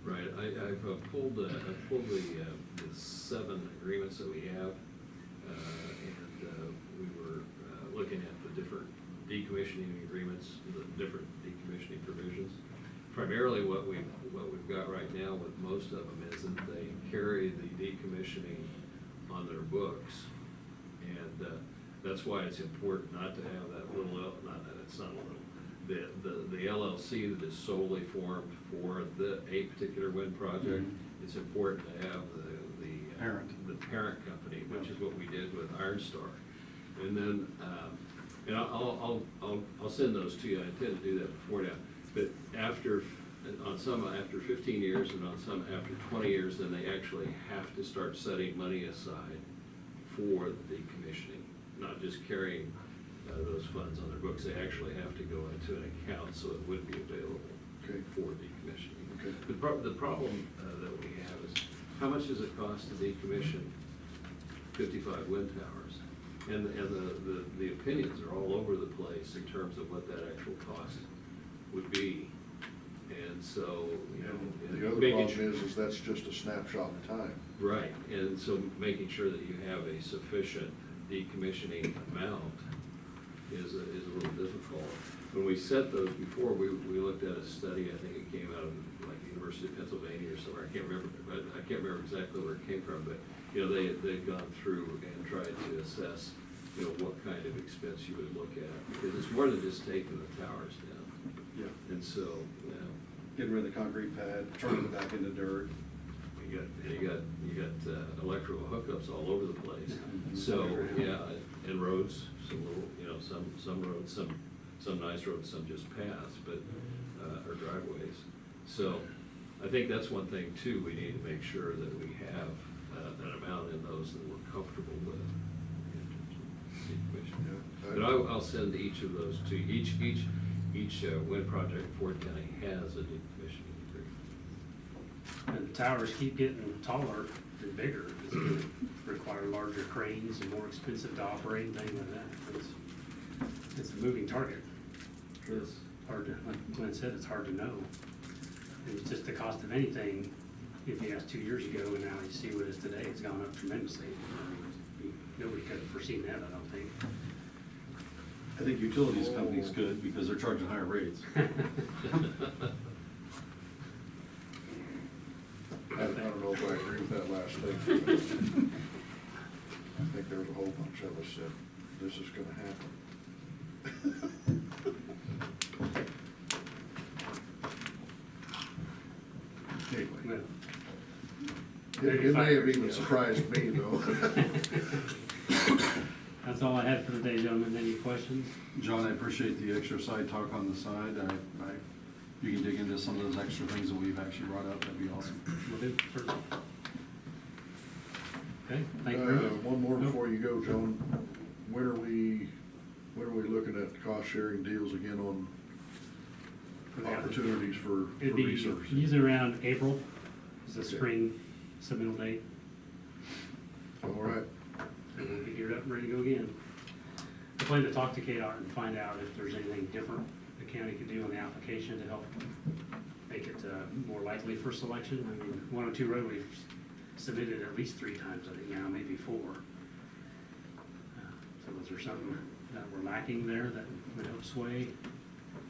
Right, I've pulled the 7 agreements that we have, and we were looking at the different decommissioning agreements, the different decommissioning provisions. Primarily what we've got right now with most of them is that they carry the decommissioning on their books. And that's why it's important not to have that little, it's not a little, the LLC that is solely formed for a particular wind project. Mhm. It's important to have Parent. the parent company, which is what we did with Ironstar. And then, and I'll send those to you. I intend to do that before now. But after 15 years and on some after 20 years, then they actually have to start setting money aside for the decommissioning, not just carrying those funds on their books. They actually have to go into an account so it would be available for decommissioning. Okay. The problem that we have is, how much does it cost to decommission 55 wind towers? And the opinions are all over the place in terms of what that actual cost would be. And so, The other problem is that's just a snapshot in time. Right, and so making sure that you have a sufficient decommissioning amount is a little difficult. When we set those before, we looked at a study, I think it came out of like the University of Pennsylvania or somewhere, I can't remember exactly where it came from, but, they've gone through and tried to assess, what kind of expense you would look at, because it's more than just taking the towers down. Yeah. And so, Getting rid of the concrete pad, turning it back into dirt. you got electrical hookups all over the place. So, yeah, and roads, some little, some roads, some nice roads, some just paths, but, or driveways. So, I think that's one thing too, we need to make sure that we have an amount in those that we're comfortable with. Yeah. But I'll send each of those to, each wind project in Ford County has a decommissioning agreement. And the towers keep getting taller and bigger. It's gonna require larger cranes and more expensive to operate and things like that. It's a moving target. It's hard to, like Glenn said, it's hard to know. And it's just the cost of anything, if you asked 2 years ago and now you see what it is today, it's gone up tremendously. Nobody could have foreseen that, I don't think. I think utilities companies could, because they're charging higher rates. I don't know if I agree with that last thing. I think there was a whole bunch of us said, this is gonna happen. Anyway, Well, It may have even surprised me, though. That's all I had for today, gentlemen. Any questions? John, I appreciate the extra side talk on the side. You can dig into some of those extra things that we've actually brought up, that'd be awesome. Will do, certainly. Okay, thank you very much. One more Nope. before you go, Joan. When are we looking at cost-sharing deals again on For the opportunities for It'd be research? usually around April, is the Okay. spring submittal date. All right. And we'll be geared up and ready to go again. I plan to talk to KDOT and find out if there's anything different the county could do on the application to help make it more likely for selection. I mean, 102 Road, we've submitted at least 3 times, I think now, maybe 4. So is there something that we're lacking there that would help sway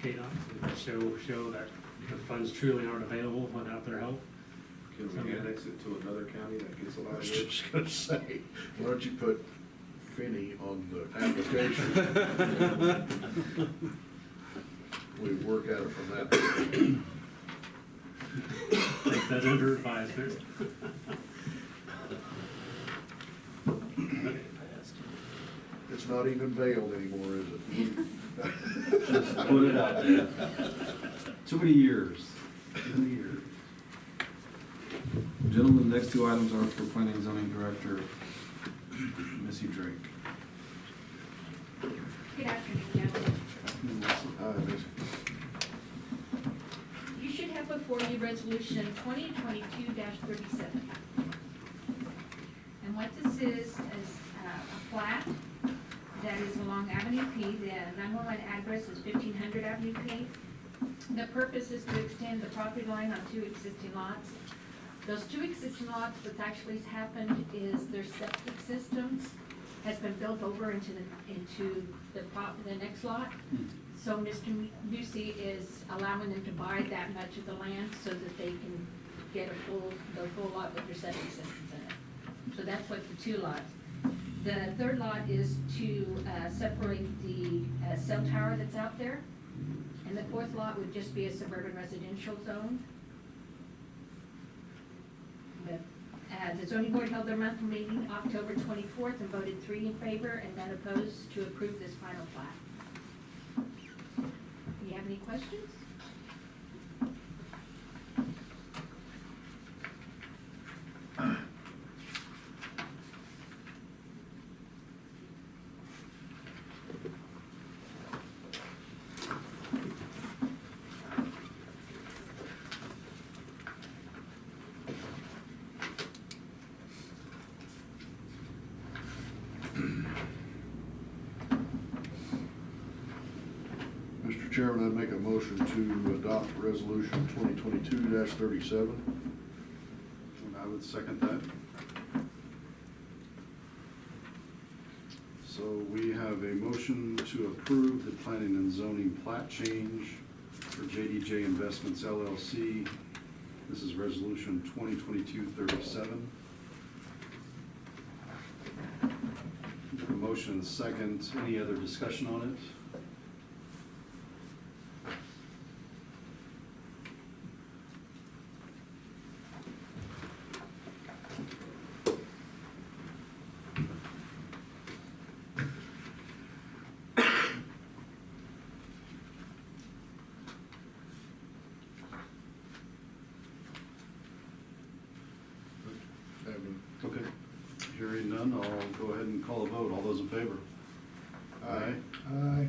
KDOT? Show that the funds truly aren't available without their help? Can we annex it to another county that gets a lot I of was it? just gonna say, why don't you put Finney on the application? We work at it from that. Take that under advisement. It's not even veiled anymore, is it? Just put it out there. Too many years. Too many years. Gentlemen, the next 2 items are for Planning and Zoning Director Missy Drake. Good afternoon, gentlemen. Hi, Missy. You should have before you Resolution 2022-37. And what this is a plat that is along Avenue P. The 911 address is 1500 Avenue P. The purpose is to extend the property line on 2 existing lots. Those 2 existing lots, what's actually happened is their septic systems has been built over into the next lot. So Mr. Busey is allowing them to buy that much of the land so that they can get the full lot with their septic systems in it. So that's what the 2 lots. The 3rd lot is to separate the cell tower that's out there. And the 4th lot would just be a suburban residential zone. The zoning board held their monthly meeting October 24th and voted 3 in favor and none opposed to approve this final plat. Do you have any questions? Mr. Chairman, I'd make a motion to adopt Resolution 2022-37. And I would second that. So we have a motion to approve the planning and zoning plat change for JDJ Investments LLC. This is Resolution 2022-37. A motion and a second. Any other discussion on it? Okay. Hearing none, I'll go ahead and call a vote. All those in favor? Aye. Aye.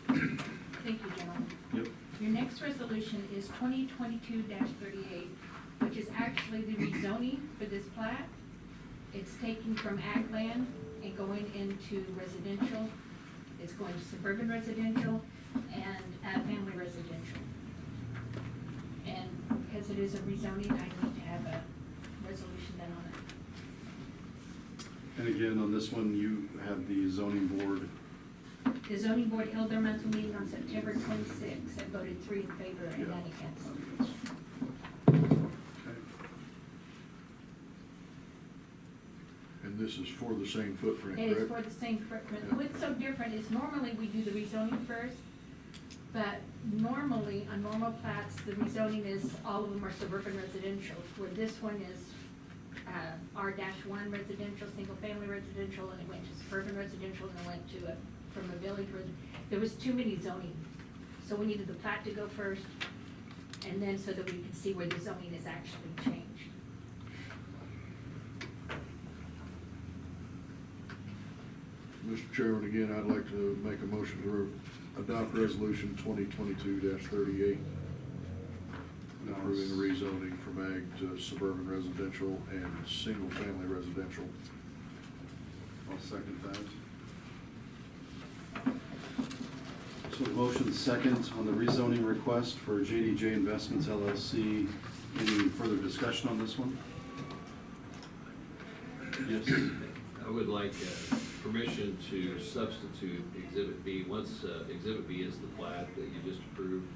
Thank you, gentlemen. Yep. Your next resolution is 2022-38, which is actually the rezoning for this plat. It's taking from ag land and going into residential. It's going to suburban residential and family residential. And because it is a rezoning, I need to have a resolution done on it. And again, on this one, you have the zoning board. The zoning board held their monthly meeting on September 26th and voted 3 in favor and none against. Okay. And this is for the same footprint, It is correct? for the same footprint. Yeah. What's so different is normally we do the rezoning first, But normally, on normal plats, the rezoning is, all of them are suburban residential, where this one is R-1 residential, single-family residential, and it went to suburban residential, and it went to from a village resident. There was too many zoning, so we needed the plat to go first, and then so that we could see where the zoning is actually changed. Mr. Chairman, again, I'd like to make a motion to adopt resolution 2022-38, approving the rezoning from ag to suburban residential and single-family residential. I'll second that. So motion second on the rezoning request for JDJ Investments LLC. Any further discussion on this one? Yes. I would like permission to substitute Exhibit B. Once Exhibit B is the plat that you just approved,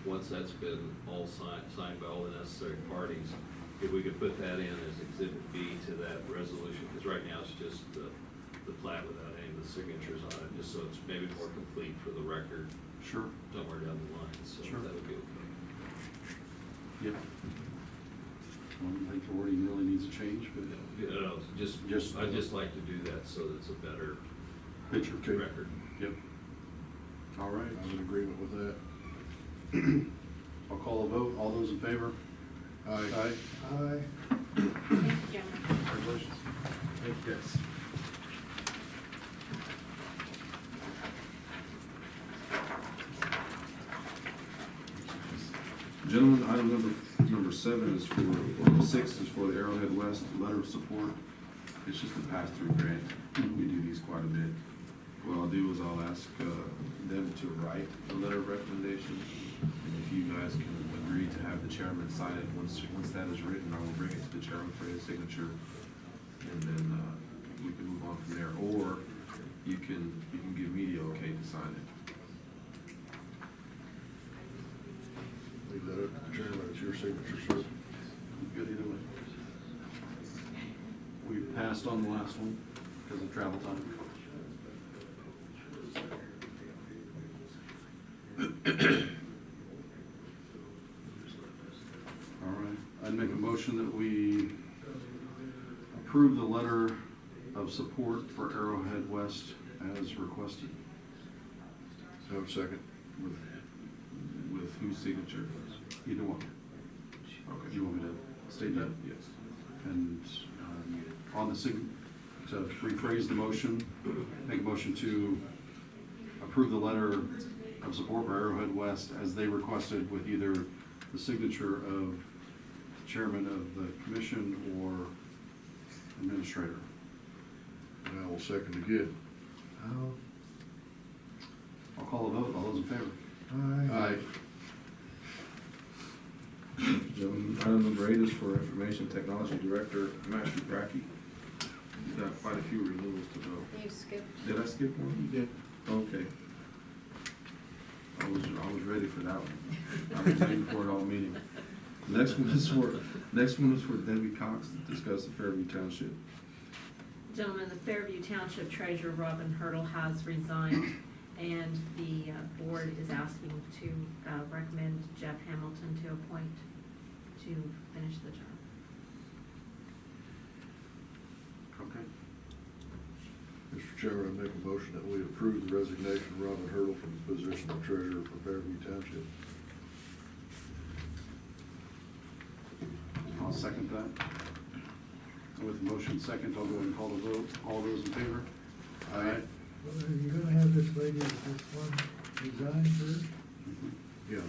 once that's been all signed by all the necessary parties, if we could put that in as Exhibit B to that resolution, because right now it's just the plat without any of the signatures on it, just so it's maybe more complete for the record Sure. somewhere down the line, so Sure. that would be okay. Yep. I don't think the wording really needs a change, but I'd just like to do that so that it's a better picture. record. Yep. All right. I'm in agreement with that. I'll call a vote. All those in favor? Aye. Aye. Aye. Thank you, gentlemen. Congratulations. Thank you, guys. Gentlemen, item number 7 is for, or 6 is for the Arrowhead West letter of support. It's just a pass-through grant. We do these quite a bit. What I'll do is I'll ask them to write a letter of recommendation. And if you guys can agree to have the chairman sign it, once that is written, I will bring it to the chairman for his signature. And then we can move on from there. Or you can give me the okay to sign it. Leave that up to the chairman, it's your signature, sir. Good either way. We passed on the last one because of travel time. All right, I'd make a motion that we approve the letter of support for Arrowhead West as requested. Have a second. With whose signature? Either one. Okay. You want me to state that? Yes. And on the to rephrase the motion, make a motion to approve the letter of support for Arrowhead West as they requested, with either the signature of the chairman of the commission or administrator. And I will second again. I'll call a vote. All those in favor? Aye. Gentlemen, item number 8 is for Information Technology Director, Matthew Brackey. He's got quite a few renewals to go. You skipped. Did I skip one? You did. Okay. I was ready for that one. I was waiting for it all meeting. Next one is for Debbie Cox to discuss the Fairview Township. Gentlemen, the Fairview Township Treasurer Robin Hurdle has resigned, and the board is asking to recommend Jeff Hamilton to appoint to finish the term. Okay. Mr. Chairman, I make a motion that we approve the resignation of Robin Hurdle from the position of treasurer for Fairview Township. I'll second that. With the motion second, I'll go ahead and call the vote. All those in favor? Aye. Well, are you gonna have this lady with this one resign first? Yeah,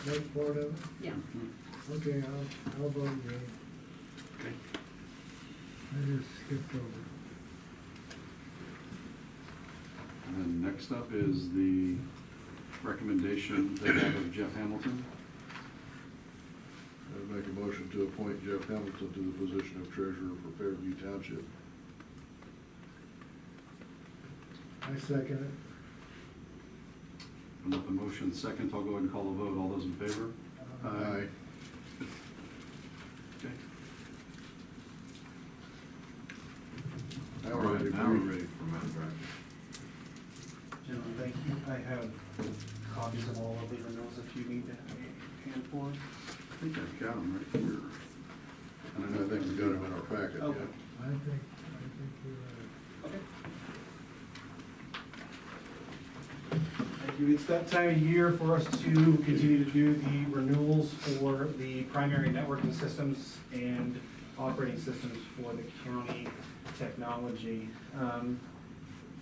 That's part of it? Yeah. Okay, I'll vote yea. Okay. I just skipped over. And then next up is the recommendation they have of Jeff Hamilton. I make a motion to appoint Jeff Hamilton to the position of treasurer for Fairview Township. I second it. And with the motion second, I'll go ahead and call the vote. All those in favor? Aye. Okay. Now we're ready Now we're ready for Matt Brackey. Gentlemen, thank you. I have copies of all of the renewals if you need a handful. I think I've got them right here. And I think we got them in our packet, Okay. yeah. I think you're right. Okay. Thank you. It's that time of year for us to continue to do the renewals for the primary networking systems and operating systems for the county technology.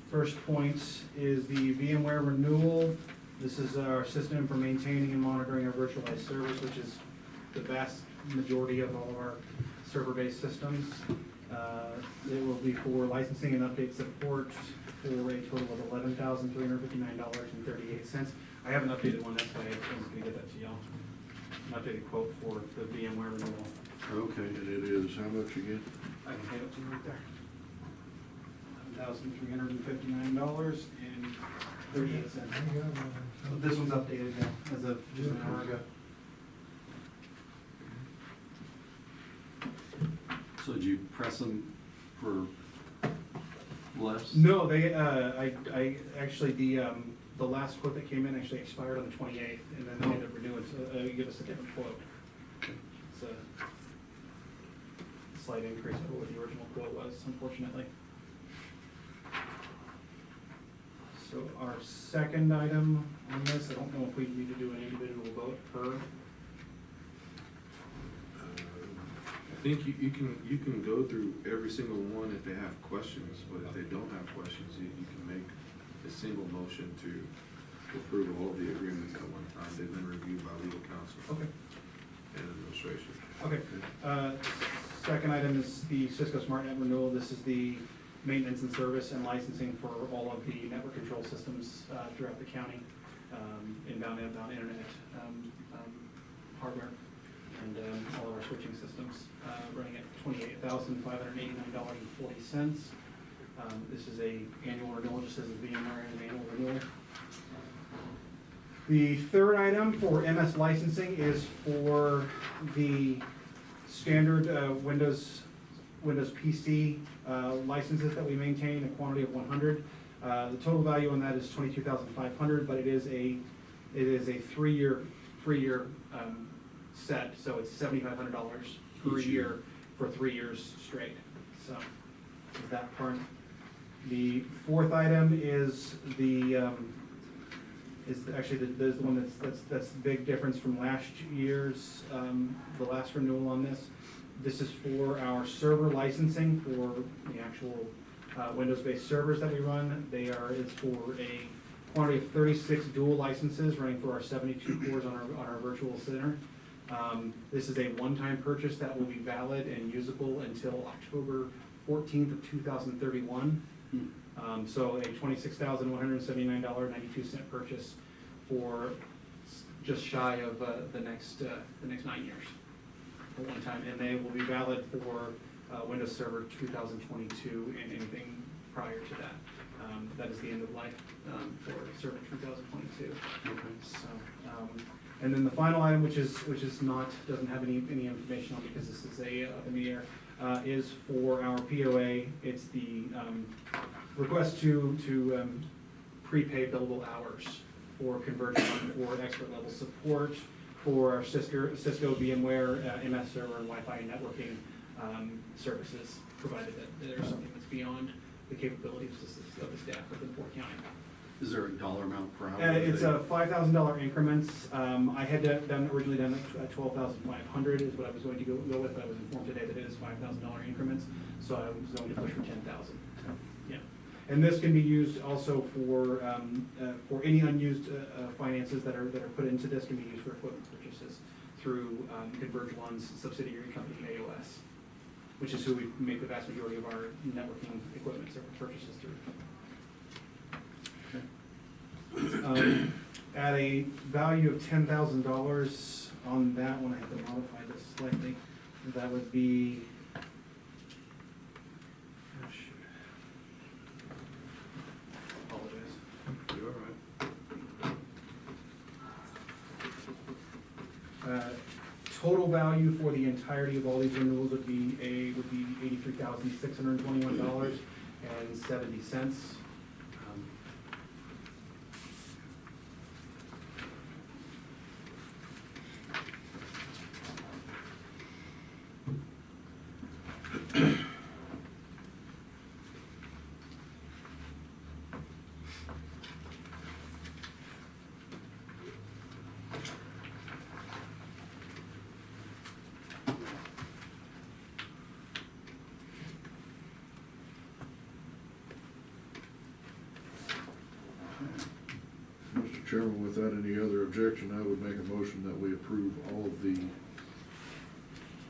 First point is the VMware renewal. This is our system for maintaining and monitoring our virtualized servers, which is the vast majority of all of our server-based systems. It will be for licensing and update support for a total of $11,359.38. I have an updated one, that's why I was gonna get that to y'all. An updated quote for the VMware renewal. Okay. And it is, how much again? I can hand it to you right there. $11,359.38. I got one. So this one's updated now, as of just an hour ago. So did you press them for less? No, they, I actually, the last quote that came in actually expired on the 28th, and then they had to renew it, so, give us a different quote. It's a slight increase over what the original quote was, unfortunately. So our second item on this, I don't know if we need to do an individual vote per. I think you can go through every single one if they have questions, but if they don't have questions, you can make a single motion to approve all the agreements at one time. They've been reviewed by legal counsel Okay. and administration. Okay. Second item is the Cisco SmartNet renewal. This is the maintenance and service and licensing for all of the network control systems throughout the county, inbound, outbound internet hardware, and all of our switching systems, running at $28,589.40. This is a annual renewal, just as a VMware and an annual renewal. The third item for MS licensing is for the standard Windows PC licenses that we maintain, a quantity of 100. The total value on that is $22,500, but it is a three-year set, so it's $7,500 per Each year year. for 3 years straight. So is that part. The fourth item is actually the one that's the big difference from last year's, the last renewal on this. This is for our server licensing for the actual Windows-based servers that we run. It's for a quantity of 36 dual licenses running for our 72 cores on our virtual center. This is a one-time purchase that will be valid and usable until October 14th of 2031. So a $26,179.92 purchase for just shy of the next 9 years. At one time, and they will be valid for Windows Server 2022 and anything prior to that. That is the end of life for Server 2022. Okay. So, and then the final item, which doesn't have any information on because this is a up in the air, is for our POA. It's the request to prepay billable hours for conversion for expert level support for our Cisco VMware, MS server, and Wi-Fi and networking services, provided that there's something that's beyond the capabilities of the staff within Fort County. Is there a dollar amount per hour? It's a $5,000 increments. I had originally done at $12,500 is what I was going to go with, but I was informed today that it is $5,000 increments, so I was going to push for $10,000. Yeah, and this can be used also for any unused finances that are put into this can be used for equipment purchases through Converge One's subsidiary company AOS, which is who we make the vast majority of our networking equipment purchases through. At a value of $10,000 on that one, I have to modify this slightly. That would be, oh shoot. Apologize. You're all right. Total value for the entirety of all these renewals would be $83,621.70. Mr. Chairman, without any other objection, I would make a motion that we approve all of the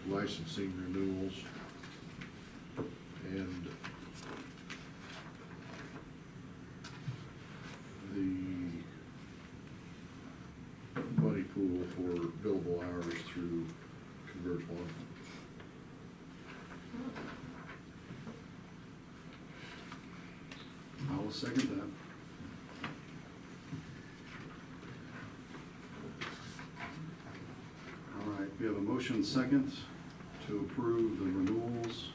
licensing renewals and the money pool for billable hours through Converge One. I will second that. All right, we have a motion second to approve the renewals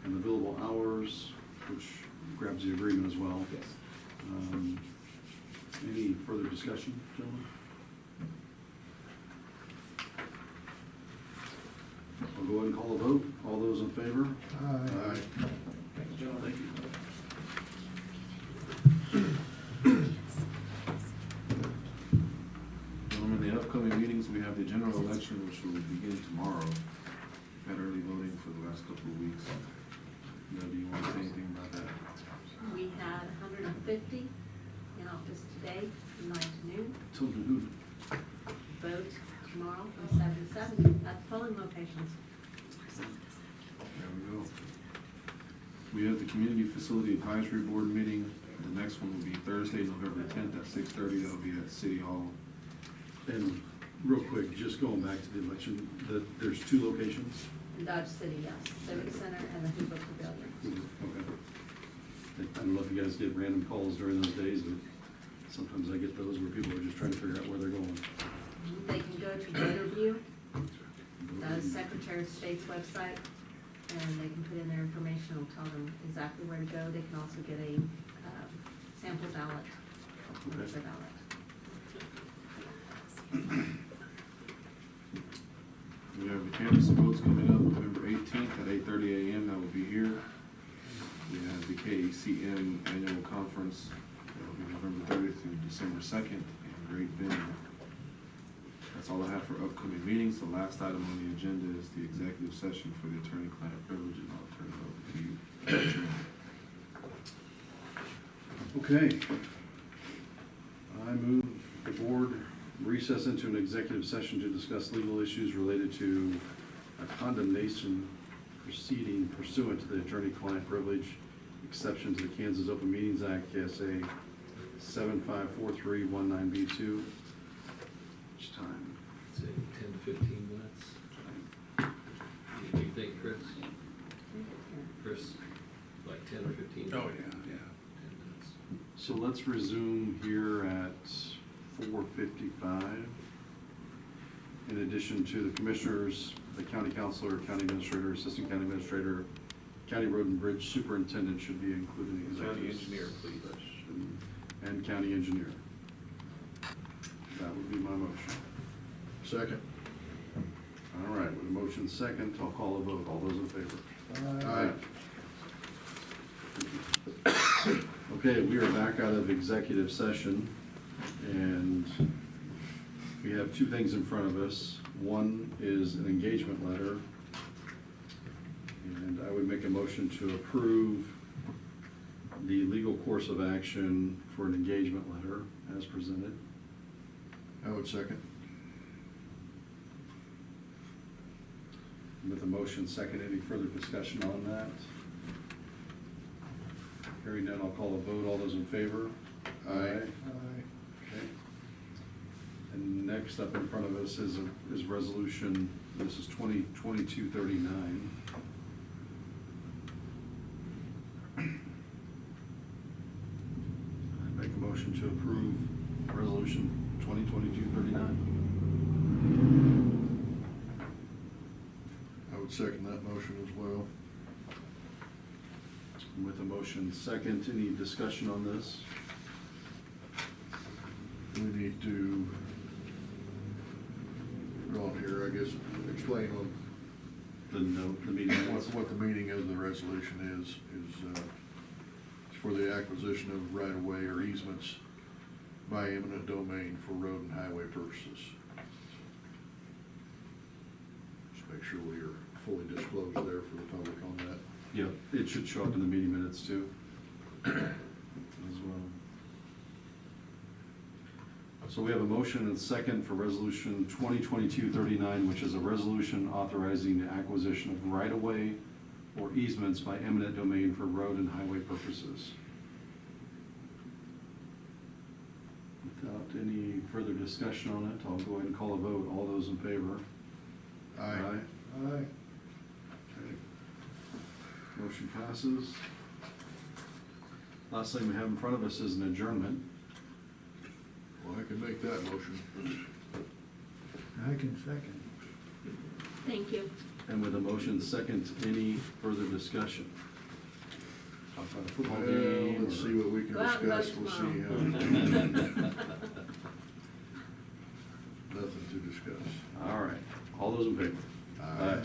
and the billable hours, which grabs the agreement as well. Yes. Any further discussion, gentlemen? I'll go ahead and call a vote. All those in favor? Aye. Thanks, John. Thank you. Gentlemen, the upcoming meetings, we have the general election, which will begin tomorrow. Had early voting for the last couple of weeks. Do you want to say anything about that? We had 150 in office today from 9 to noon. Till noon. Vote tomorrow from 7 to 7 at the polling locations. There we go. We have the Community Facility Advisory Board meeting. The next one will be Thursday, November 10th at 6:30. That'll be at City Hall. And real quick, just going back to the election, there's two locations? In Dodge City, yes, Civic Center and the Hoover Pavilion. Okay. I don't know if you guys get random calls during those days, but sometimes I get those where people are just trying to figure out where they're going. They can go to VoterView, the Secretary of State's website, and they can put in their information. It'll tell them exactly where to go. They can also get a sample ballot, Okay. ballot. We have the canvass votes coming up November 18th at 8:30 a.m. That will be here. We have the KACM annual conference. That will be November 30th through December 2nd in Great Bend. That's all I have for upcoming meetings. The last item on the agenda is the executive session for the attorney-client privilege, and I'll turn it over to you. Okay. I move the board recess into an executive session to discuss legal issues related to a condemnation proceeding pursuant to the attorney-client privilege exception to the Kansas Open Meetings Act, KSA 754319B2. Which time? Say 10 to 15 minutes. Do you think, Chris? Chris, like 10 or 15? Oh, yeah. 10 minutes. So let's resume here at 4:55. In addition to the commissioners, the county councilor, county administrator, assistant county administrator, county road and bridge superintendent should be included in the County executive engineer, please. session, and county engineer. That would be my motion. Second. All right, with a motion second, I'll call a vote. All those in favor? Aye. Okay, we are back out of executive session, and we have two things in front of us. One is an engagement letter, and I would make a motion to approve the legal course of action for an engagement letter as presented. I would second. With a motion second, any further discussion on that? Hearing none, I'll call a vote. All those in favor? Aye. Aye. Okay. And next up in front of us is resolution, this is 2022-39. I make a motion to approve resolution 2022-39. I would second that motion as well. With a motion second, any discussion on this? We need to go on here, I guess, explain on The note, the meeting was. what the meaning of the resolution is for the acquisition of right-of-way or easements by eminent domain for road and highway purposes. Just make sure we are fully disclosed there for the public on that. Yep, it should show up in the meeting minutes too, as well. So we have a motion and second for resolution 2022-39, which is a resolution authorizing the acquisition of right-of-way or easements by eminent domain for road and highway purposes. Without any further discussion on it, I'll go ahead and call a vote. All those in favor? Aye. Aye. Okay. Motion passes. Last thing we have in front of us is an adjournment. Well, I can make that motion. I can second. Thank you. And with a motion second, any further discussion? Talk about a football Well, game? let's or- see what we can Go out and vote discuss, we'll see how. Nothing to discuss. All right. All those in favor? Aye.